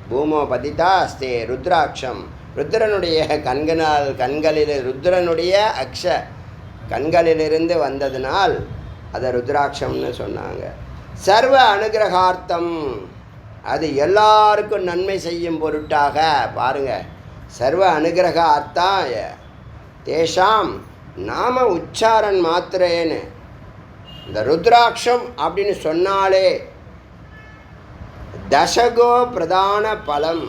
பூமோ பதித்தாஸ்தே ருத்ராட்சம். ருத்ரனுடைய கண்களில் ருத்ரனுடைய கண்களிலிருந்து வந்ததினால் அதை ருத்ராட்சம்னு சொன்னாங்க. சர்வ அனுகிரகார்த்தம், அது எல்லாருக்கும் நன்மை செய்யும் பொருட்டாக. பாருங்கள், சர்வ அனுகிரகார்த்தா தேஷாம் நாம உச்சாரன் மாத்திரேன்னு. இந்த ருத்ராட்சம் அப்படின்னு சொன்னாலே தசகோ பிரதான பலம்.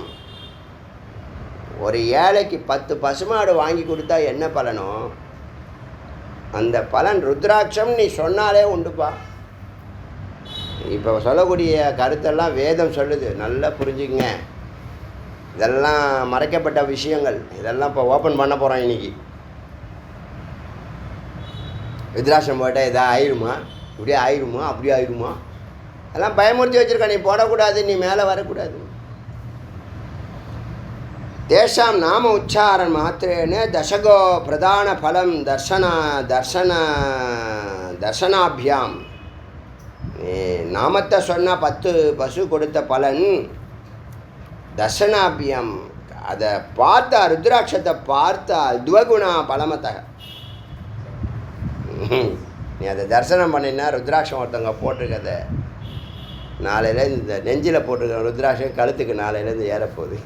ஒரு ஏழைக்கு 10 பசுமாடு வாங்கி கொடுத்தா என்ன பலனோ அந்த பலன் ருத்ராட்சம் நீ சொன்னாலே உண்டுப்பா. இப்போ சொல்லக்கூடிய கருத்தெல்லாம் வேதம் சொல்லுது, நல்லா புரிஞ்சுங்க. இதெல்லாம் மறைக்கப்பட்ட விஷயங்கள், இதெல்லாம் இப்போ ஓப்பன் பண்ண போகிறோம் இன்றைக்கி. ருத்ராட்சம் போட்டால் எதாவது ஆயிடுமா, இப்படியே ஆயிடுமா, அப்படியே ஆயிடுமா, அதெல்லாம் பயமுறுத்தி வச்சுருக்க. நீ போடக்கூடாது, நீ மேலே வரக்கூடாது. தேஷாம் நாம உச்சாரன் மாத்திரேன்னு தசகோ பிரதான பலம் தர்சனாபியாம். நாமத்தை சொன்னால் 10 பசு கொடுத்த பலன் தர்சனாபியம். அதை பார்த்தா, ருத்ராட்சத்தை பார்த்தா துவகுணா பலமத்தக. நீ அதை தரிசனம் பண்ணினா, ருத்ராட்சம் ஒருத்தவங்க போட்டிருக்கத நாளையிலேருந்து இந்த நெஞ்சில் போட்டிருக்க ருத்ராட்சம் கழுத்துக்கு நாளையிலேருந்து ஏறப்போகுது.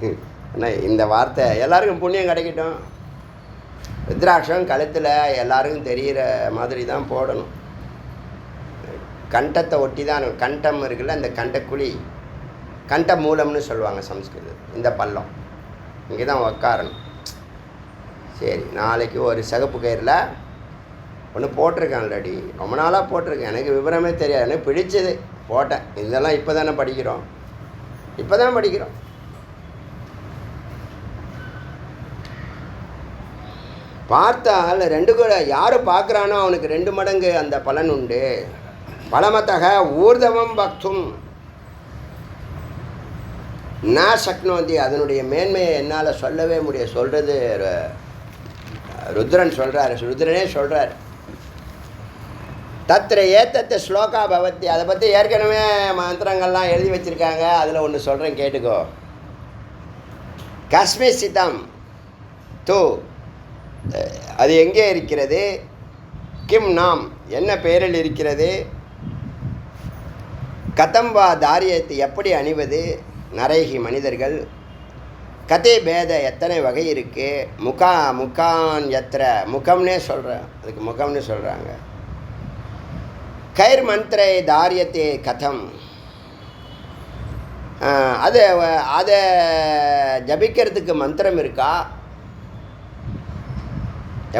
ஆனால் இந்த வார்த்தை எல்லாருக்கும் புண்ணியம் கிடைக்கட்டும். ருத்ராட்சம் கழுத்தில் எல்லாருக்கும் தெரிகிற மாதிரி தான் போடணும். கண்டத்தை ஒட்டி தான், கண்டம் இருக்குல்ல, இந்த கண்டக்குழி கண்ட மூலம்னு சொல்லுவாங்க சம்ஸ்கிருதம். இந்த பள்ளம் இங்கே தான் உக்காரணும். சரி, நாளைக்கு ஒரு சிகப்பு கயிறில் ஒன்று போட்டிருக்கேன் ஆல்ரெடி, ரொம்ப நாளாக போட்டிருக்கேன். எனக்கு விவரமே தெரியாது, எனக்கு பிடிச்சது போட்டேன். இதெல்லாம் இப்போ தானே படிக்கிறோம். பார்த்தால் 2 கூட யார் பார்க்குறானோ அவனுக்கு 2 மடங்கு அந்த பலன் உண்டு. பலமத்தக ஊர்தவம் பக்தும் ந சக்னோதி. அதனுடைய மேன்மையை என்னால் சொல்லவே முடியாது. சொல்கிறது ருத்ரன் சொல்கிறார், ருத்ரனே சொல்கிறார். தத்திர ஏத்தத்தை ஸ்லோகா பவத்தி. அதை பற்றி ஏற்கனவே மந்திரங்கள்லாம் எழுதி வச்சுருக்காங்க. அதில் ஒன்று சொல்கிறேன், கேட்டுக்கோ. கஸ்மிசிதம் தூ, அது எங்கே இருக்கிறது? கிம் நாம், என்ன பெயரில் இருக்கிறது? கதம்பா தாரியத்தை, எப்படி அணிவது? நரைகி, மனிதர்கள். கதை பேத, எத்தனை வகை இருக்குது? முகான் எத்திர, முகம்னே சொல்கிறேன், அதுக்கு முகம்னு சொல்கிறாங்க. கைர் மந்திரை தாரியத்தே கதம், அதை ஜபிக்கிறதுக்கு மந்திரம் இருக்கா?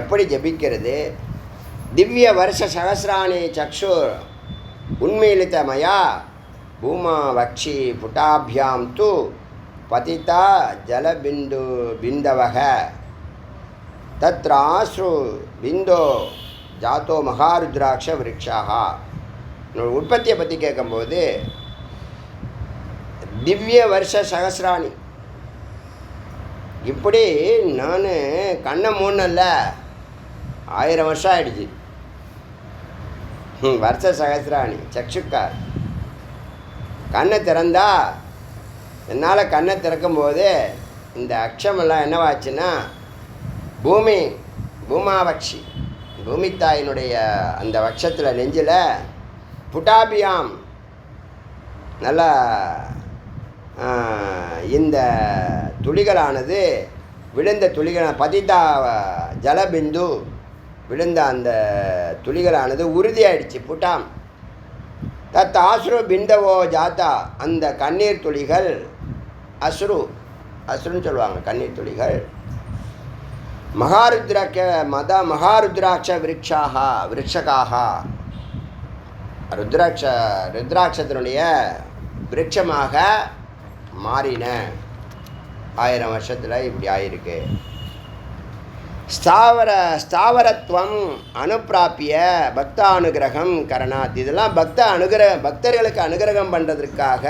எப்படி ஜபிக்கிறது? திவ்ய வருஷ சகசிராணி சக்ஷுர் உன்மீலிதமயா பூமா வக்ஷி புட்டாபியாம் து பதிதா ஜலபிந்து பிந்தவக தத்ராஸ்ரு பிந்தோ ஜாத்தோ மகாருத்ராட்ச விருட்சாக. உற்பத்தியை பற்றி கேட்கும்போது திவ்ய வருஷ சகசிராணி, இப்படி நான் கண்ணை மூணல்ல 1000 வருஷம் ஆயிடுச்சு. வருஷ சகசிராணி சக்ஷுக்கார், கண்ணை திறந்தா, என்னால் கண்ணை திறக்கும்போது இந்த அக்ஷமெல்லாம் என்னவாச்சுன்னா பூமாவக்ஷி, பூமித்தாயினுடைய அந்த வக்ஷத்தில் நெஞ்சில் புட்டாபியாம் நல்லா இந்த துளிகளானது விழுந்த துளிகள், பதிதா ஜலபிந்து, விழுந்த அந்த துளிகளானது உறுதியாயிடுச்சு. புட்டாம் தத் ஆசுரு பிந்தவோ ஜாத்தா, அந்த கண்ணீர் துளிகள் அசுருன்னு சொல்லுவாங்க, கண்ணீர் துளிகள். மகாருத்ராட்ச விருட்சகாக, ருத்ராட்சத்தினுடைய விருட்சமாக மாறின. 1000 வருஷத்தில் இப்படி ஆயிருக்கு. ஸ்தாவரத்துவம் அனுப்பிராப்பிய பக்தானுகிரகம் கரணாத், இதெல்லாம் பக்தர்களுக்கு அனுகிரகம் பண்ணுறதுக்காக.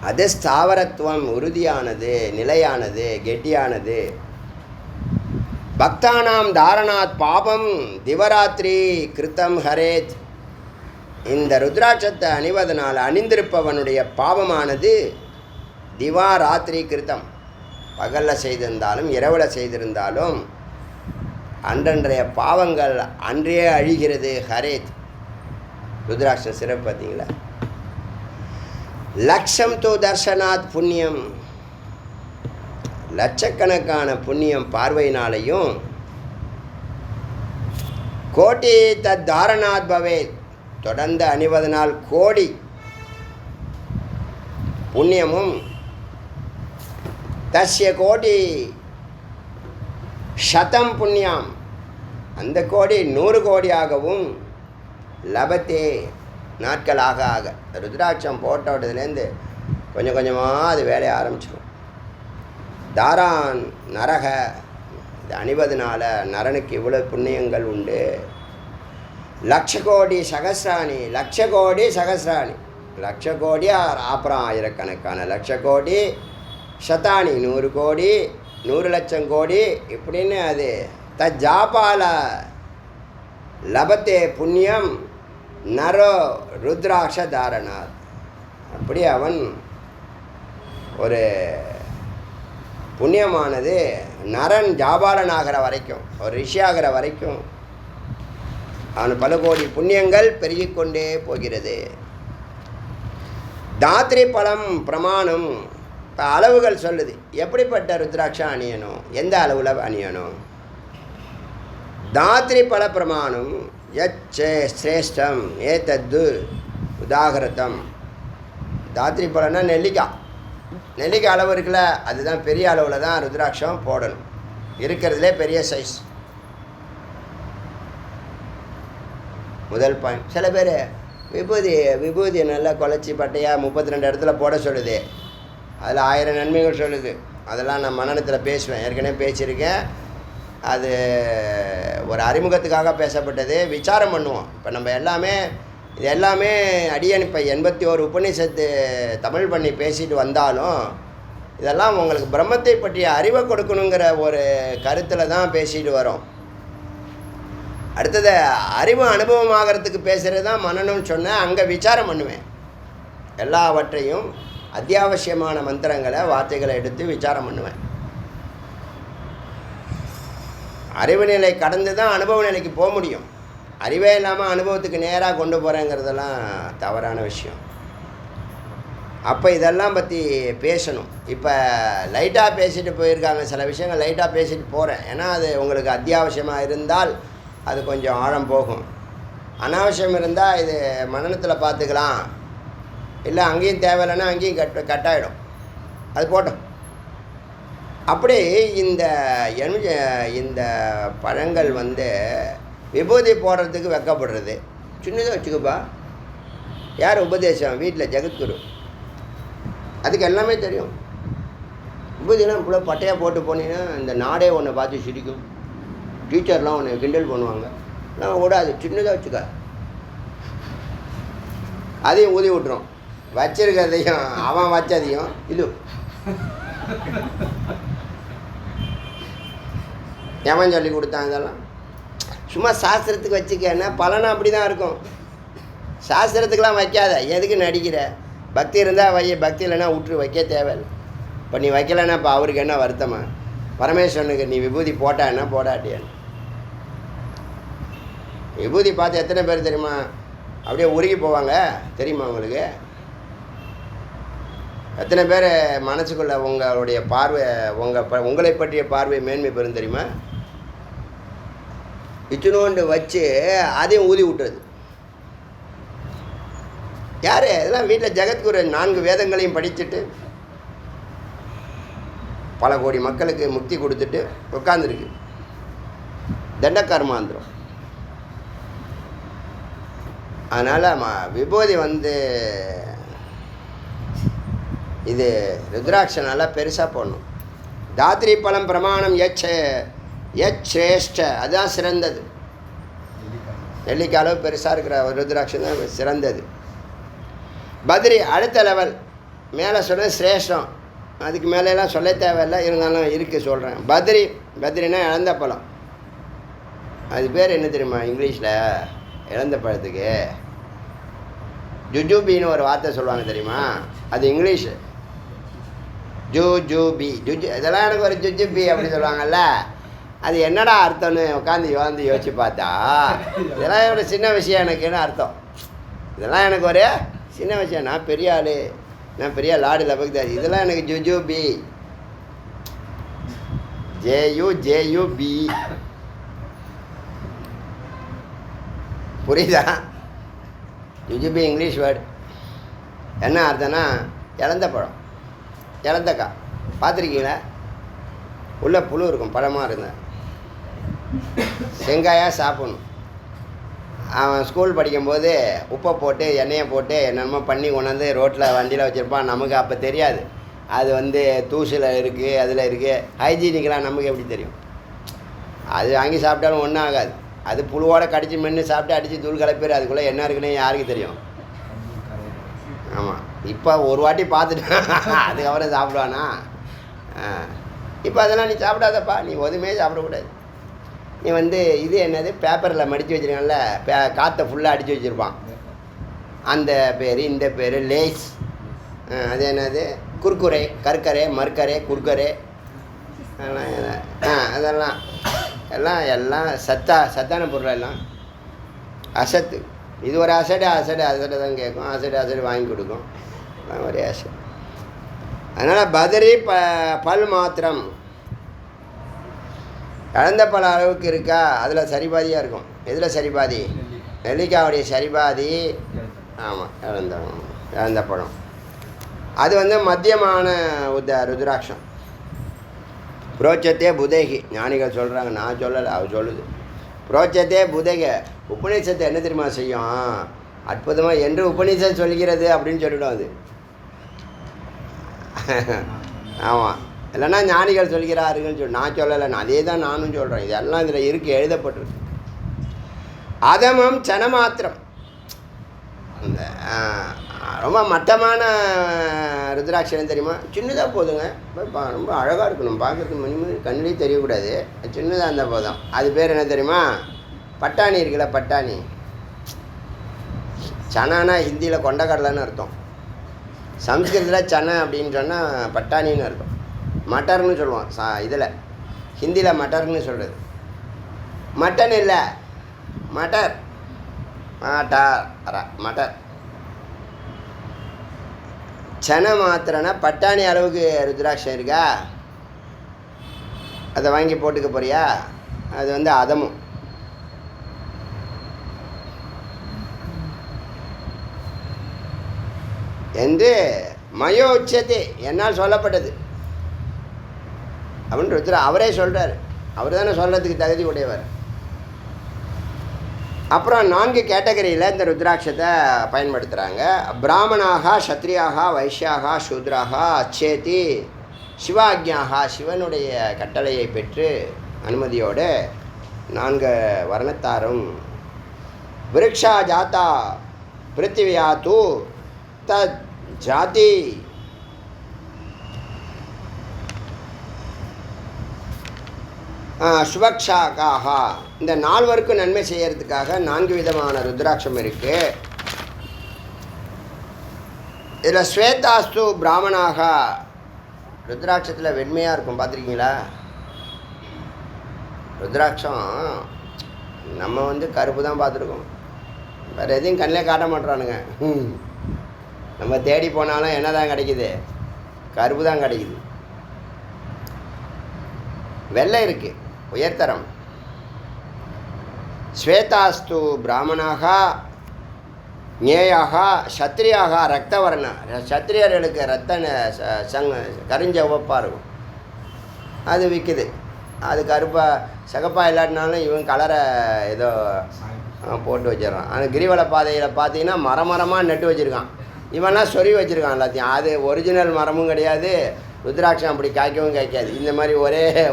அது ஸ்தாவரத்துவம், உறுதியானது, நிலையானது, கெட்டியானது. பக்தானாம் தாரணாத் பாபம் திவராத்திரி கிருத்தம் ஹரேத், இந்த ருத்ராட்சத்தை அணிவதனால் அணிந்திருப்பவனுடைய பாவமானது திவா ராத்திரி கிருத்தம், பகலில் செய்திருந்தாலும் இரவில் செய்திருந்தாலும் அன்றன்றைய பாவங்கள் அன்றே அழிகிறது. ஹரேத், ருத்ராட்சம் சிறப்பு பார்த்தீங்களா? லட்சம் தோ தர்ஷனாத் புண்ணியம், லட்சக்கணக்கான புண்ணியம் பார்வையினாலையும். கோட்டி தத் தாரணாத் பவேத், தொடர்ந்து அணிவதனால் கோடி புண்ணியமும். தஸ்ய கோடி சதம் புண்ணியம், அந்த கோடி 100 கோடியாகவும். லபத்தே, நாட்களாக ஆக, ருத்ராட்சம் போட்டோட்டதுலேருந்து கொஞ்சம் கொஞ்சமாக அது வேலையை ஆரம்பிச்சிடும். தாரான் நரக, இது அணிவதனால நரனுக்கு இவ்வளோ புண்ணியங்கள் உண்டு. லட்சகோடி சகசிராணி, லட்சகோடி சகசிராணி, லட்சகோடி அப்புறம் ஆயிரக்கணக்கான லட்சகோடி, சதானி 100 கோடி, 100 லட்சம் கோடி, இப்படின்னு அது தஜாபால லபத்தே புண்ணியம் நரோ ருத்ராட்ச தாரணாத். அப்படி அவன் ஒரு புண்ணியமானது நரன் ஜாபாலனாகிற வரைக்கும், ஒரு ரிஷியாகிற வரைக்கும் அவன் பல கோடி புண்ணியங்கள் பெருகிக்கொண்டே போகிறது. தாத்ரி பலம் பிரமாணம், இப்போ அளவுகள் சொல்லுது, எப்படிப்பட்ட ருத்ராட்சம் அணியணும், எந்த அளவில் அணியணும். தாத்ரி பல பிரமாணம் யச்சே சிரேஷ்டம் ஏதத்து உதாகரத்தம். தாத்ரி பழம்னா நெல்லிக்காய், நெல்லிக்காய் அளவு இருக்குல்ல, அதுதான் பெரிய அளவில் தான் ருத்ராட்சம் போடணும், இருக்கிறதுலே பெரிய சைஸ். முதல் பாயிண்ட். சில பேர் விபூதியை நல்லா குழச்சி பட்டையாக 32 இடத்துல போட சொல்லுது, அதில் 1000 நன்மைகள் சொல்லுது. அதெல்லாம் நான் மனநலத்தில் பேசுவேன், ஏற்கனவே பேசியிருக்கேன். அது ஒரு அறிமுகத்துக்காக பேசப்பட்டது, விசாரம் பண்ணுவோம். இப்போ நம்ம இது எல்லாமே அடியன் இப்போ 81 உபநிஷத்து தமிழ் பண்ணி பேசிட்டு வந்தாலும் இதெல்லாம் உங்களுக்கு பிரம்மத்தை பற்றிய அறிவை கொடுக்கணுங்கிற ஒரு கருத்தில் தான் பேசிட்டு வரோம். அடுத்தது அறிவு அனுபவமாகறதுக்கு பேசுகிறது தான் மனநம்னு சொன்னேன். அங்கே விசாரம் பண்ணுவேன். எல்லாவற்றையும் அத்தியாவசியமான மந்திரங்களை வார்த்தைகளை எடுத்து விசாரம் பண்ணுவேன். அறிவு நிலை கடந்து தான் அனுபவ நிலைக்கு போக முடியும். அறிவே இல்லாமல் அனுபவத்துக்கு நேராக கொண்டு போகிறேங்கிறதெல்லாம் தவறான விஷயம். அப்போ இதெல்லாம் பற்றி பேசணும். இப்போ லைட்டாக பேசிட்டு போயிருக்காங்க, சில விஷயங்கள் லைட்டாக பேசிட்டு போகிறேன். ஏன்னா அது உங்களுக்கு அத்தியாவசியமாக இருந்தால் அது கொஞ்சம் ஆழம் போகும். அனாவசியம் இருந்தால் இது மனநத்தில் பார்த்துக்கலாம், இல்லை அங்கேயும் தேவையில்லைன்னா அங்கேயும் கட்டாயிடும், அது போட்டோம். அப்படி இந்த பழங்கள் விபூதி போடுறதுக்கு வெக்கப்படுறது. சின்னதாக வச்சுக்கப்பா. யார் உபதேசம்? வீட்டில் ஜெகத்குரு. அதுக்கு எல்லாமே தெரியும். விபூதிலாம் இவ்வளோ பட்டையாக போட்டு போனீங்கன்னா இந்த நாடே உன்னை பார்த்து சிரிக்கும். டீச்சர்லாம் உன்னை கிண்டல் பண்ணுவாங்க. நான் விடாது, சின்னதாக வச்சுக்க. அதையும் ஊதி விட்டுரும். வச்சிருக்கிறதையும் அவன் வச்சதையும் இது எவன் சொல்லி கொடுத்தான்? இதெல்லாம் சும்மா சாஸ்திரத்துக்கு வச்சுக்கன்னா பலனும் அப்படி தான் இருக்கும். சாஸ்திரத்துக்கெலாம் வைக்காத. எதுக்கு நடிக்கிற? பக்தி இருந்தால் வை, பக்தி இல்லைன்னா விட்டுரு, வைக்க தேவையில்லை. இப்போ நீ வைக்கலைன்னா இப்போ அவருக்கு என்ன வருத்தமா? பரமேஸ்வரனுக்கு நீ விபூதி போட்டான்னா போடாட்டியான்னு. விபூதி பார்த்து எத்தனை பேர் தெரியுமா அப்படியே உருகி போவாங்க தெரியுமா உங்களுக்கு? எத்தனை பேர் மனசுக்குள்ளே உங்களுடைய பார்வை உங்களை பற்றிய பார்வை மேன்மை பெறும் தெரியுமா? இச்சினோண்டு வச்சு அதையும் ஊதி விட்டுறது யார்? இதெல்லாம் வீட்டில் ஜெகத்குரு 4 வேதங்களையும் படிச்சுட்டு பல கோடி மக்களுக்கு முக்தி கொடுத்துட்டு உட்காந்துருக்கு. தண்டகர்மாந்திரம். அதனால் விபூதி இது ருத்ராட்சை நல்லா பெருசாக போடணும். தாத்ரி பழம் பிரமாணம் ஸ்ரேஷ்ட, அதுதான் சிறந்தது. நெல்லிக்காய் அளவு பெருசாக இருக்கிற ருத்ராட்சம் தான் சிறந்தது. பத்ரி அடுத்த லெவல். மேலே சொல்கிறது சிரேஷ்டம், அதுக்கு மேலெல்லாம் சொல்ல தேவையில்லை, இருந்தாலும் இருக்குது சொல்கிறேன். பத்ரினா இழந்த பழம். அது பேர் என்ன தெரியுமா இங்கிலீஷில்? இழந்த பழத்துக்கு ஜுஜுபின்னு ஒரு வார்த்தை சொல்லுவாங்க தெரியுமா? அது இங்கிலீஷு. ஜுஜுபி. இதெல்லாம் எனக்கு ஒரு ஜுஜுபி அப்படி சொல்லுவாங்கல்ல. அது என்னடா அர்த்தம்னு உட்காந்து யோசிச்சு பார்த்தா இதெல்லாம் ஒரு சின்ன விஷயம் எனக்குன்னு அர்த்தம். இதெல்லாம் எனக்கு ஒரு சின்ன விஷயம். நான் பெரிய ஆள், நான் பெரிய லாடு லபக்தாரி. இதெல்லாம் எனக்கு ஜுஜுபி. ஜேயுபி. புரியுதா? ஜுஜுபி இங்கிலீஷ் வேர்டு. என்ன அர்த்தம்னா இழந்த பழம், இழந்தக்கா. பார்த்துருக்கீங்களா? உள்ள புழு இருக்கும், பழமாக இருந்தேன். செங்காயாக சாப்பிடணும். அவன் ஸ்கூல் படிக்கும்போது உப்பை போட்டு எண்ணெயை போட்டு என்னென்னமோ பண்ணி கொண்டாந்து ரோட்டில் வண்டியில் வச்சுருப்பான். நமக்கு அப்போ தெரியாது அது தூசில் இருக்குது, அதில் இருக்குது. ஹைஜீனிக்கெலாம் நமக்கு எப்படி தெரியும்? அது வாங்கி சாப்பிட்டாலும் ஒன்றும் ஆகாது. அது புழுவோட கடிச்சு மென்று சாப்பிட்டு அடித்து தூள் கலப்பேர். அதுக்குள்ளே என்ன இருக்குன்னு யாருக்கு தெரியும்? ஆமாம். இப்போ ஒரு வாட்டி பார்த்துட்டு அதுக்கப்புறம் சாப்பிடுவானா? இப்போ அதெல்லாம் நீ சாப்பிடாதப்பா, நீ எதுவுமே சாப்பிடக்கூடாது. நீ இது என்னது பேப்பரில் மடித்து வச்சுருக்கான்ல, காற்றை ஃபுல்லாக அடித்து வச்சுருப்பான். அந்த பேர் இந்த பேர் லேஸ். அது என்னது குர்குரே, கற்கரே, மர்க்கரே, குர்கரே, அதெல்லாம் எல்லாம் சத்தான பொருள். எல்லாம் அசத்து. இது ஒரு அசடு தான் கேட்கும். அசடு வாங்கி கொடுக்கும். ஒரே அசடு. அதனால் பதரி பல் மாத்திரம் இழந்த பல அளவுக்கு இருக்கா? அதில் சரிபாதியாக இருக்கும். எதில் சரிபாதி? நெல்லிக்காவுடைய சரிபாதி. ஆமாம், இழந்த பழம். அது மத்தியமான ருத்ராட்சம். புரோச்சத்தே புதேகி. ஞானிகள் சொல்கிறாங்க, நான் சொல்லலை, அவர் சொல்லுது. புரோச்சத்தே புதேக. உபநிஷத்தை என்ன தெரியுமா செய்யும்? அற்புதமாக என்று உபநிஷம் சொல்கிறது அப்படின்னு சொல்லிவிடும் அது. ஆமாம், இல்லைன்னா ஞானிகள் சொல்கிறாருங்கன்னு சொல்லி நான் சொல்லலை, அதே தான் நானும் சொல்கிறேன். இதெல்லாம் இதில் இருக்குது, எழுதப்பட்டிருக்கு. அதமம் சனமாத்திரம். இந்த ரொம்ப மட்டமான ருத்ராட்சம் தெரியுமா? சின்னதாக போதுங்க, ரொம்ப அழகாக இருக்கணும் பார்க்குறதுக்கு. மணி கண்ணிலே தெரியக்கூடாது, சின்னதாக இருந்தால் போதும். அது பேர் என்ன தெரியுமா? பட்டாணி இருக்குல்ல, பட்டாணி, சனானா ஹிந்தியில் கொண்டக்கடலைன்னு அர்த்தம், சம்ஸ்கிருதத்தில் சனை அப்படின்னு சொன்னால் பட்டாணின்னு அர்த்தம். மட்டர்னு சொல்லுவோம் இதில், ஹிந்தியில் மட்டர்னு சொல்கிறது. மட்டன் இல்லை, மட்டர், மட்டர். சனை மாத்திரனா பட்டாணி அளவுக்கு ருத்ராட்சம் இருக்கா, அதை வாங்கி போட்டுக்க போறியா? அது வந்து அதமும். என்று மயோ உச்சத்தை, என்னால் சொல்லப்பட்டது அப்படின்னு ருத்ரா அவரே சொல்கிறார். அவர் தானே சொல்கிறதுக்கு தகுதி உடையவர். அப்புறம் 4 கேட்டகரியில் இந்த ருத்ராட்சத்தை பயன்படுத்துகிறாங்க. பிராமணாக, சத்ரியாக, வைஷ்யாக, சூத்ராக, அச்சேதி, சிவாக்ஞாக, சிவனுடைய கட்டளையை பெற்று அனுமதியோடு 4 வர்ணத்தாரும், விருக்ஷா ஜாத்தா பிருத்திவியா தூ தத் ஜாதி சுபக்ஷாக்காக, இந்த 4 நன்மை செய்யறதுக்காக 4 விதமான ருத்ராட்சம் இருக்குது. இதில் ஸ்வேதாஸ்து பிராமணாக, ருத்ராட்சத்தில் வெண்மையாக இருக்கும், பார்த்துருக்கீங்களா? ருத்ராட்சம் நம்ம வந்து கருப்பு தான் பார்த்துருக்கோம், வேறு எதையும் கண்ணிலே காட்ட மாட்டுறானுங்க. நம்ம தேடி போனாலும் என்ன தான் கிடைக்குது? கருப்பு தான் கிடைக்குது. வெள்ளை இருக்குது, உயர்தரம். ஸ்வேதாஸ்து பிராமணாக, ஞேயாக, சத்திரியாக, ரத்தவர்ண, சத்திரியர்களுக்கு ரத்த கரிஞ்ச உவப்பாக இருக்கும், அது விற்குது. அது கருப்பாக சிகப்பாக இல்லாட்டினாலும் இவன் கலரை ஏதோ போட்டு வச்சிடறான். ஆனால் கிரிவல பாதையில் பார்த்தீங்கன்னா மரமாக நட்டு வச்சுருக்கான், இவன்லாம் சொறி வச்சுருக்கான் எல்லாத்தையும். அது ஒரிஜினல் மரமும் கிடையாது, ருத்ராட்சம் அப்படி காய்க்கவும் காய்க்காது. இந்த மாதிரி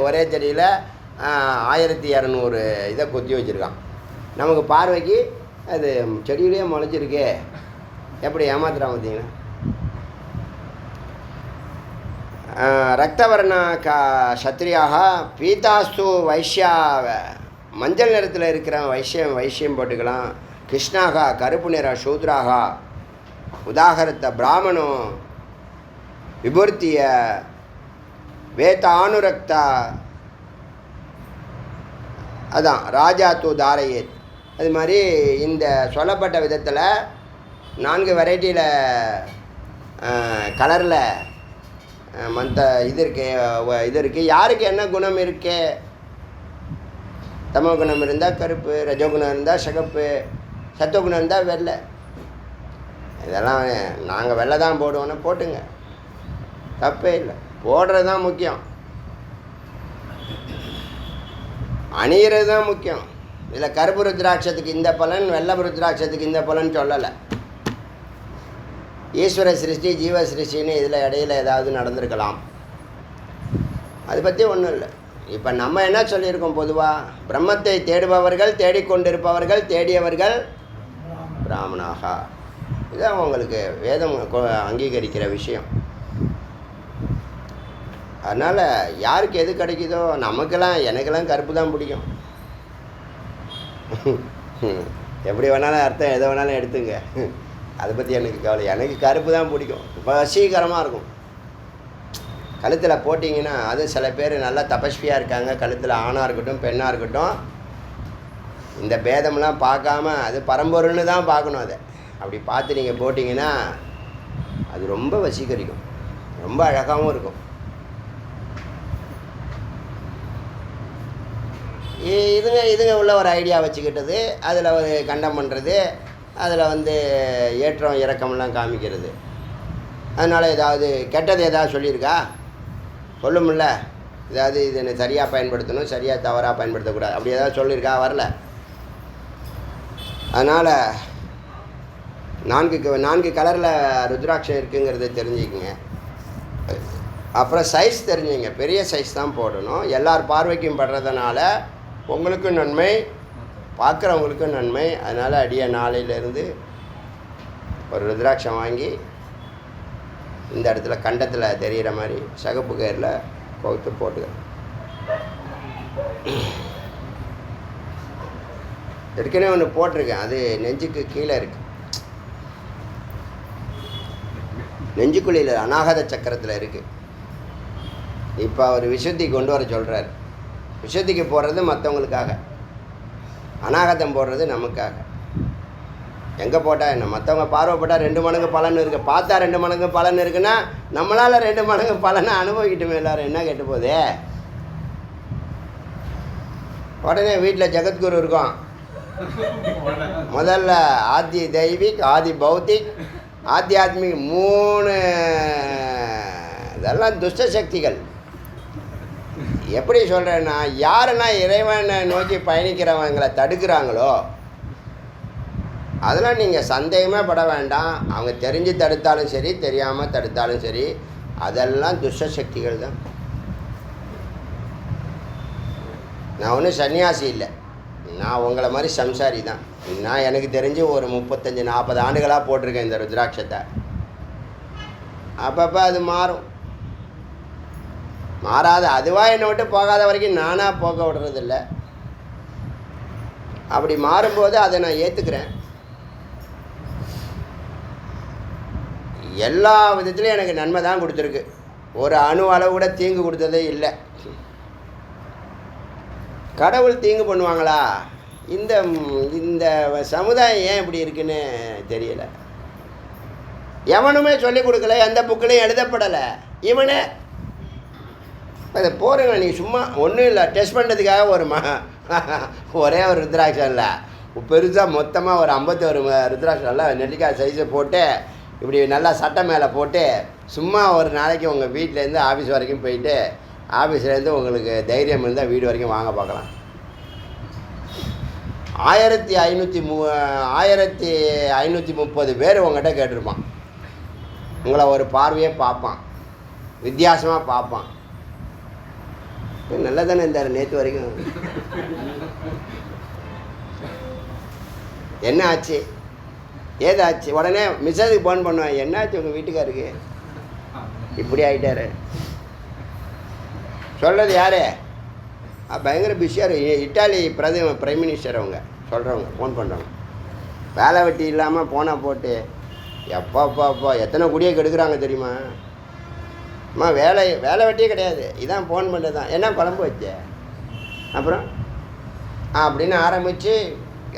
ஒரே செடியில் 1200 இதை கொத்தி வச்சுருக்கான். நமக்கு பார்வைக்கு அது செடியிலேயே முளைச்சிருக்கே, எப்படி ஏமாத்துறான் பார்த்தீங்கன்னா. ரத்தவர்ண சத்திரியாக, பீதாஸ்து வைஷ்யா, மஞ்சள் நிறத்தில் இருக்கிற வைஷ்யம் போட்டுக்கலாம். கிருஷ்ணாக, கருப்பு நிறம். சூத்ராக, உதாகரத்த பிராமணம். விபூர்த்திய வேதானுரக்தா, அதான் ராஜா தூ தாரையே. அது மாதிரி இந்த சொல்லப்பட்ட விதத்தில் 4 வெரைட்டியில் கலரில் இது இருக்குது. யாருக்கு என்ன குணம் இருக்கு? தமோ குணம் இருந்தால் கருப்பு, ரஜோகுணம் இருந்தால் சிகப்பு, சத்துவகுணம் இருந்தால் வெள்ளை. இதெல்லாம் நாங்கள் வெள்ளை தான் போடுவோன்னா போட்டுங்க, தப்பே இல்லை. போடுறது தான் முக்கியம், அணிகிறது தான் முக்கியம். இதில் கருப்பு ருத்ராட்சத்துக்கு இந்த பலன், வெள்ளை ருத்ராட்சத்துக்கு இந்த பலன் சொல்லலை. ஈஸ்வர சிருஷ்டி, ஜீவ சிருஷ்டின்னு இதில் இடையில் ஏதாவது நடந்திருக்கலாம், அதை பற்றி ஒன்றும் இல்லை. இப்போ நம்ம என்ன சொல்லியிருக்கோம்? பொதுவாக பிரம்மத்தை தேடுபவர்கள், தேடிக்கொண்டிருப்பவர்கள், தேடியவர்கள் பிராமணாக. இதுதான் உங்களுக்கு வேதம் அங்கீகரிக்கிற விஷயம். அதனால் யாருக்கு எது கிடைக்குதோ, எனக்கெல்லாம் கருப்பு தான் பிடிக்கும். எப்படி வேணாலும் அர்த்தம் எதை வேணாலும் எடுத்துங்க, அதை பற்றி எனக்கு கவலை. எனக்கு கருப்பு தான் பிடிக்கும். இப்போ வசீகரமாக இருக்கும். கழுத்தில் போட்டிங்கன்னா, அது சில பேர் நல்லா தபஸ்வியாக இருக்காங்க, கழுத்தில் ஆணாக இருக்கட்டும் பெண்ணாக இருக்கட்டும், இந்த பேதம்லாம் பார்க்காம அது பரம்பொருள்னு தான் பார்க்கணும். அதை அப்படி பார்த்து நீங்கள் போட்டிங்கன்னா அது ரொம்ப வசீகரிக்கும், ரொம்ப அழகாகவும் இருக்கும். இதுங்க உள்ள ஒரு ஐடியா வச்சுக்கிட்டது, அதில் ஒரு கண்டம் பண்ணுறது, அதில் வந்து ஏற்றம் இறக்கமெல்லாம் காமிக்கிறது. அதனால் ஏதாவது கெட்டது ஏதாவது சொல்லியிருக்கா? சொல்லுமில்ல, ஏதாவது இது சரியாக பயன்படுத்தணும், சரியாக தவறாக பயன்படுத்தக்கூடாது, அப்படி ஏதாவது சொல்லியிருக்கா? வரல. அதனால் 4 கலரில் ருத்ராட்சம் இருக்குங்கிறத தெரிஞ்சுக்கங்க. அப்புறம் சைஸ் தெரிஞ்சுங்க, பெரிய சைஸ் தான் போடணும். எல்லார் பார்வைக்கும் படுறதுனால உங்களுக்கும் நன்மை, பார்க்குறவங்களுக்கும் நன்மை. அதனால் அடிய நாளையிலேருந்து ஒரு ருத்ராட்சம் வாங்கி இந்த இடத்துல கண்டத்தில் தெரிகிற மாதிரி சகப்பு கயிறில் கோர்த்து போட்டுக்கிறேன். ஏற்கனவே ஒன்று போட்டிருக்கேன், அது நெஞ்சுக்கு கீழே இருக்குது. நெஞ்சுக்குழியில் அநாகத சக்கரத்தில் இருக்குது. இப்போ அவர் விசுத்தி கொண்டு வர சொல்கிறார். விசுத்திக்கு போடுறது மற்றவங்களுக்காக, அநாகதம் போடுறது நமக்காக. எங்கே போட்டால் என்ன, மற்றவங்க பார்வைப்பட்டால் 2 மடங்கு பலன் இருக்குது, பார்த்தா 2 மடங்கு பலன் இருக்குன்னா நம்மளால் 2 மடங்கு பலனை அனுபவிக்கிட்டுமே எல்லோரும். என்ன கேட்டு போதே. உடனே வீட்டில் ஜெகத்குரு இருக்கும். முதல்ல ஆதி தெய்வீக், ஆதி பௌத்திக், ஆத்தியாத்மிக் 3 இதெல்லாம் துஷ்ட சக்திகள். எப்படி சொல்கிறேன்னா, யாரெல்லாம் இறைவனை நோக்கி பயணிக்கிறவங்களை தடுக்கிறாங்களோ அதெல்லாம் நீங்கள் சந்தேகமே பட வேண்டாம். அவங்க தெரிஞ்சு தடுத்தாலும் சரி, தெரியாமல் தடுத்தாலும் சரி, அதெல்லாம் துஷ்ட சக்திகள் தான். நான் ஒன்றும் சன்னியாசி இல்லை, நான் உங்களை மாதிரி சம்சாரி தான். நான் எனக்கு தெரிஞ்சு ஒரு 35-40 ஆண்டுகளாக போட்டிருக்கேன் இந்த ருத்ராட்சத்தை. அப்பப்போ அது மாறும், மாறாத அதுவாக என்னை விட்டு போகாத வரைக்கும் நானாக போக விடுறதில்ல. அப்படி மாறும்போது அதை நான் ஏற்றுக்கிறேன். எல்லா விதத்துலையும் எனக்கு நன்மை தான் கொடுத்துருக்கு, ஒரு அணு அளவு கூட தீங்கு கொடுத்ததே இல்லை. கடவுள் தீங்கு பண்ணுவாங்களா? இந்த இந்த சமுதாயம் ஏன் இப்படி இருக்குன்னு தெரியலை. எவனுமே சொல்லிக் கொடுக்கல, எந்த புக்கிலையும் எழுதப்படலை. இவனே அதை போகிறீங்களா நீங்கள் சும்மா ஒன்றும் இல்லை, டெஸ்ட் பண்ணுறதுக்காக ஒரே ஒரு ருத்ராட்சம் இல்லை, பெருசாக மொத்தமாக ஒரு 51 ருத்ராட்சம் நல்லா நெல்லிக்காய் சைஸை போட்டு இப்படி நல்லா சட்டை மேலே போட்டு சும்மா ஒரு நாளைக்கு உங்கள் வீட்டிலேருந்து ஆஃபீஸ் வரைக்கும் போயிட்டு ஆஃபீஸ்லேருந்து உங்களுக்கு தைரியம் இருந்தால் வீடு வரைக்கும் வாங்க பார்க்கலாம். 1530 பேர் உங்கள்கிட்ட கேட்டிருப்பான். உங்களை ஒரு பார்வையே பார்ப்பான், வித்தியாசமாக பார்ப்பான். நல்லா தானே இருந்தார் நேற்று வரைக்கும், என்ன ஆச்சு ஏதாச்சு? உடனே மிஸ்ஸஸுக்கு ஃபோன் பண்ணுவேன், என்னாச்சு உங்கள் வீட்டுக்காருக்கு இப்படி ஆகிட்டாரு? சொல்கிறது யார்? பயங்கர பிஸியாக இருக்கு. இட்டாலி பிரைம் மினிஸ்டர் அவங்க சொல்கிறவங்க, ஃபோன் பண்ணுறவங்க. வேலை வெட்டி இல்லாமல் ஃபோனை போட்டு எப்பா எத்தனை குடியை கெடுக்குறாங்க தெரியுமா? அம்மா வேலை வெட்டியே கிடையாது, இதான் ஃபோன் பண்ணுறது தான். என்ன குழம்பு வச்ச அப்புறம் அப்படின்னு ஆரம்பித்து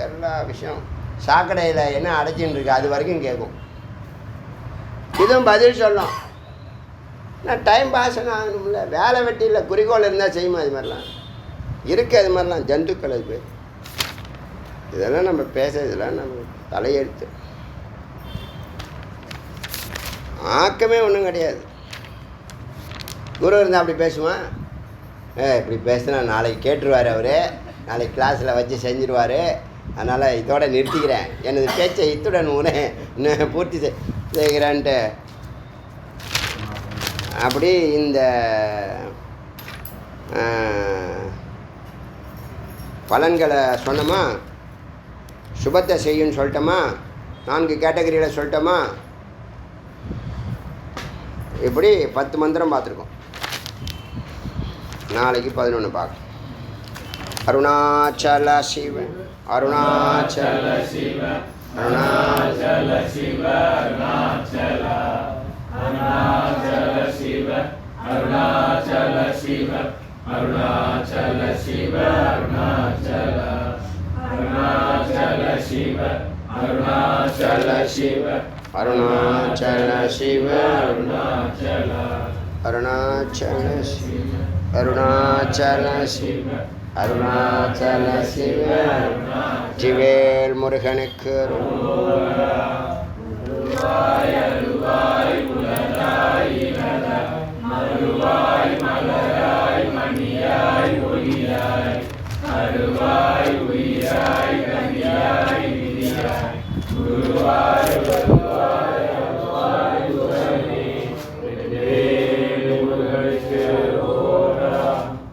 எல்லா விஷயம், சாக்கடையில் என்ன அடைச்சின்னு இருக்கு அது வரைக்கும் கேட்கும். இதுவும் பதில் சொல்லும். நான் டைம் பாஸ் ஆகணும்ல, வேலை வெட்டி இல்லை, குறிக்கோள் இருந்தால் செய்யுமா? அது மாதிரிலாம் இருக்குது. அது மாதிரிலாம் ஜந்துக்கள் அது பேர். இதெல்லாம் நம்ம பேசுறதுலாம் நம்ம தலையெழுத்து, ஆக்கமே ஒன்றும் கிடையாது. குரு இருந்தால் அப்படி பேசுவான். இப்படி பேசுனா நாளைக்கு கேட்டுருவார் அவர், நாளைக்கு கிளாஸில் வச்சு செஞ்சுருவார். அதனால் இதோட நிறுத்திக்கிறேன், எனது பேச்சை இத்துடன் பூர்த்தி செய்கிறேன்ட்டு அப்படி இந்த பலன்களை சொன்னோமா, சுபத்தை செய்யுன்னு சொல்லிட்டோமா, 4 கேட்டகரியில் சொல்லிட்டோமா, இப்படி 10 மந்திரம் பார்த்துருக்கோம். நாளைக்கு 11 பார்க்கலாம். அருணாச்சல சிவ அருணாச்சல சிவ அருணாச்சல சிவ அருணாச்சல அருணாச்சல சிவ அருணாச்சல சிவ அருணாச்சல சிவ அருணாச்சல அருணாச்சல சிவ அருணாச்சல சிவ அருணாச்சல சிவ அருணாச்சல அருணாச்சல சிவ அருணாச்சல சிவ அருணாச்சல சிவ ஜிவேல் முருகனுக்கு மணியாய் ஒளியாய் அருவாய் உயிராய்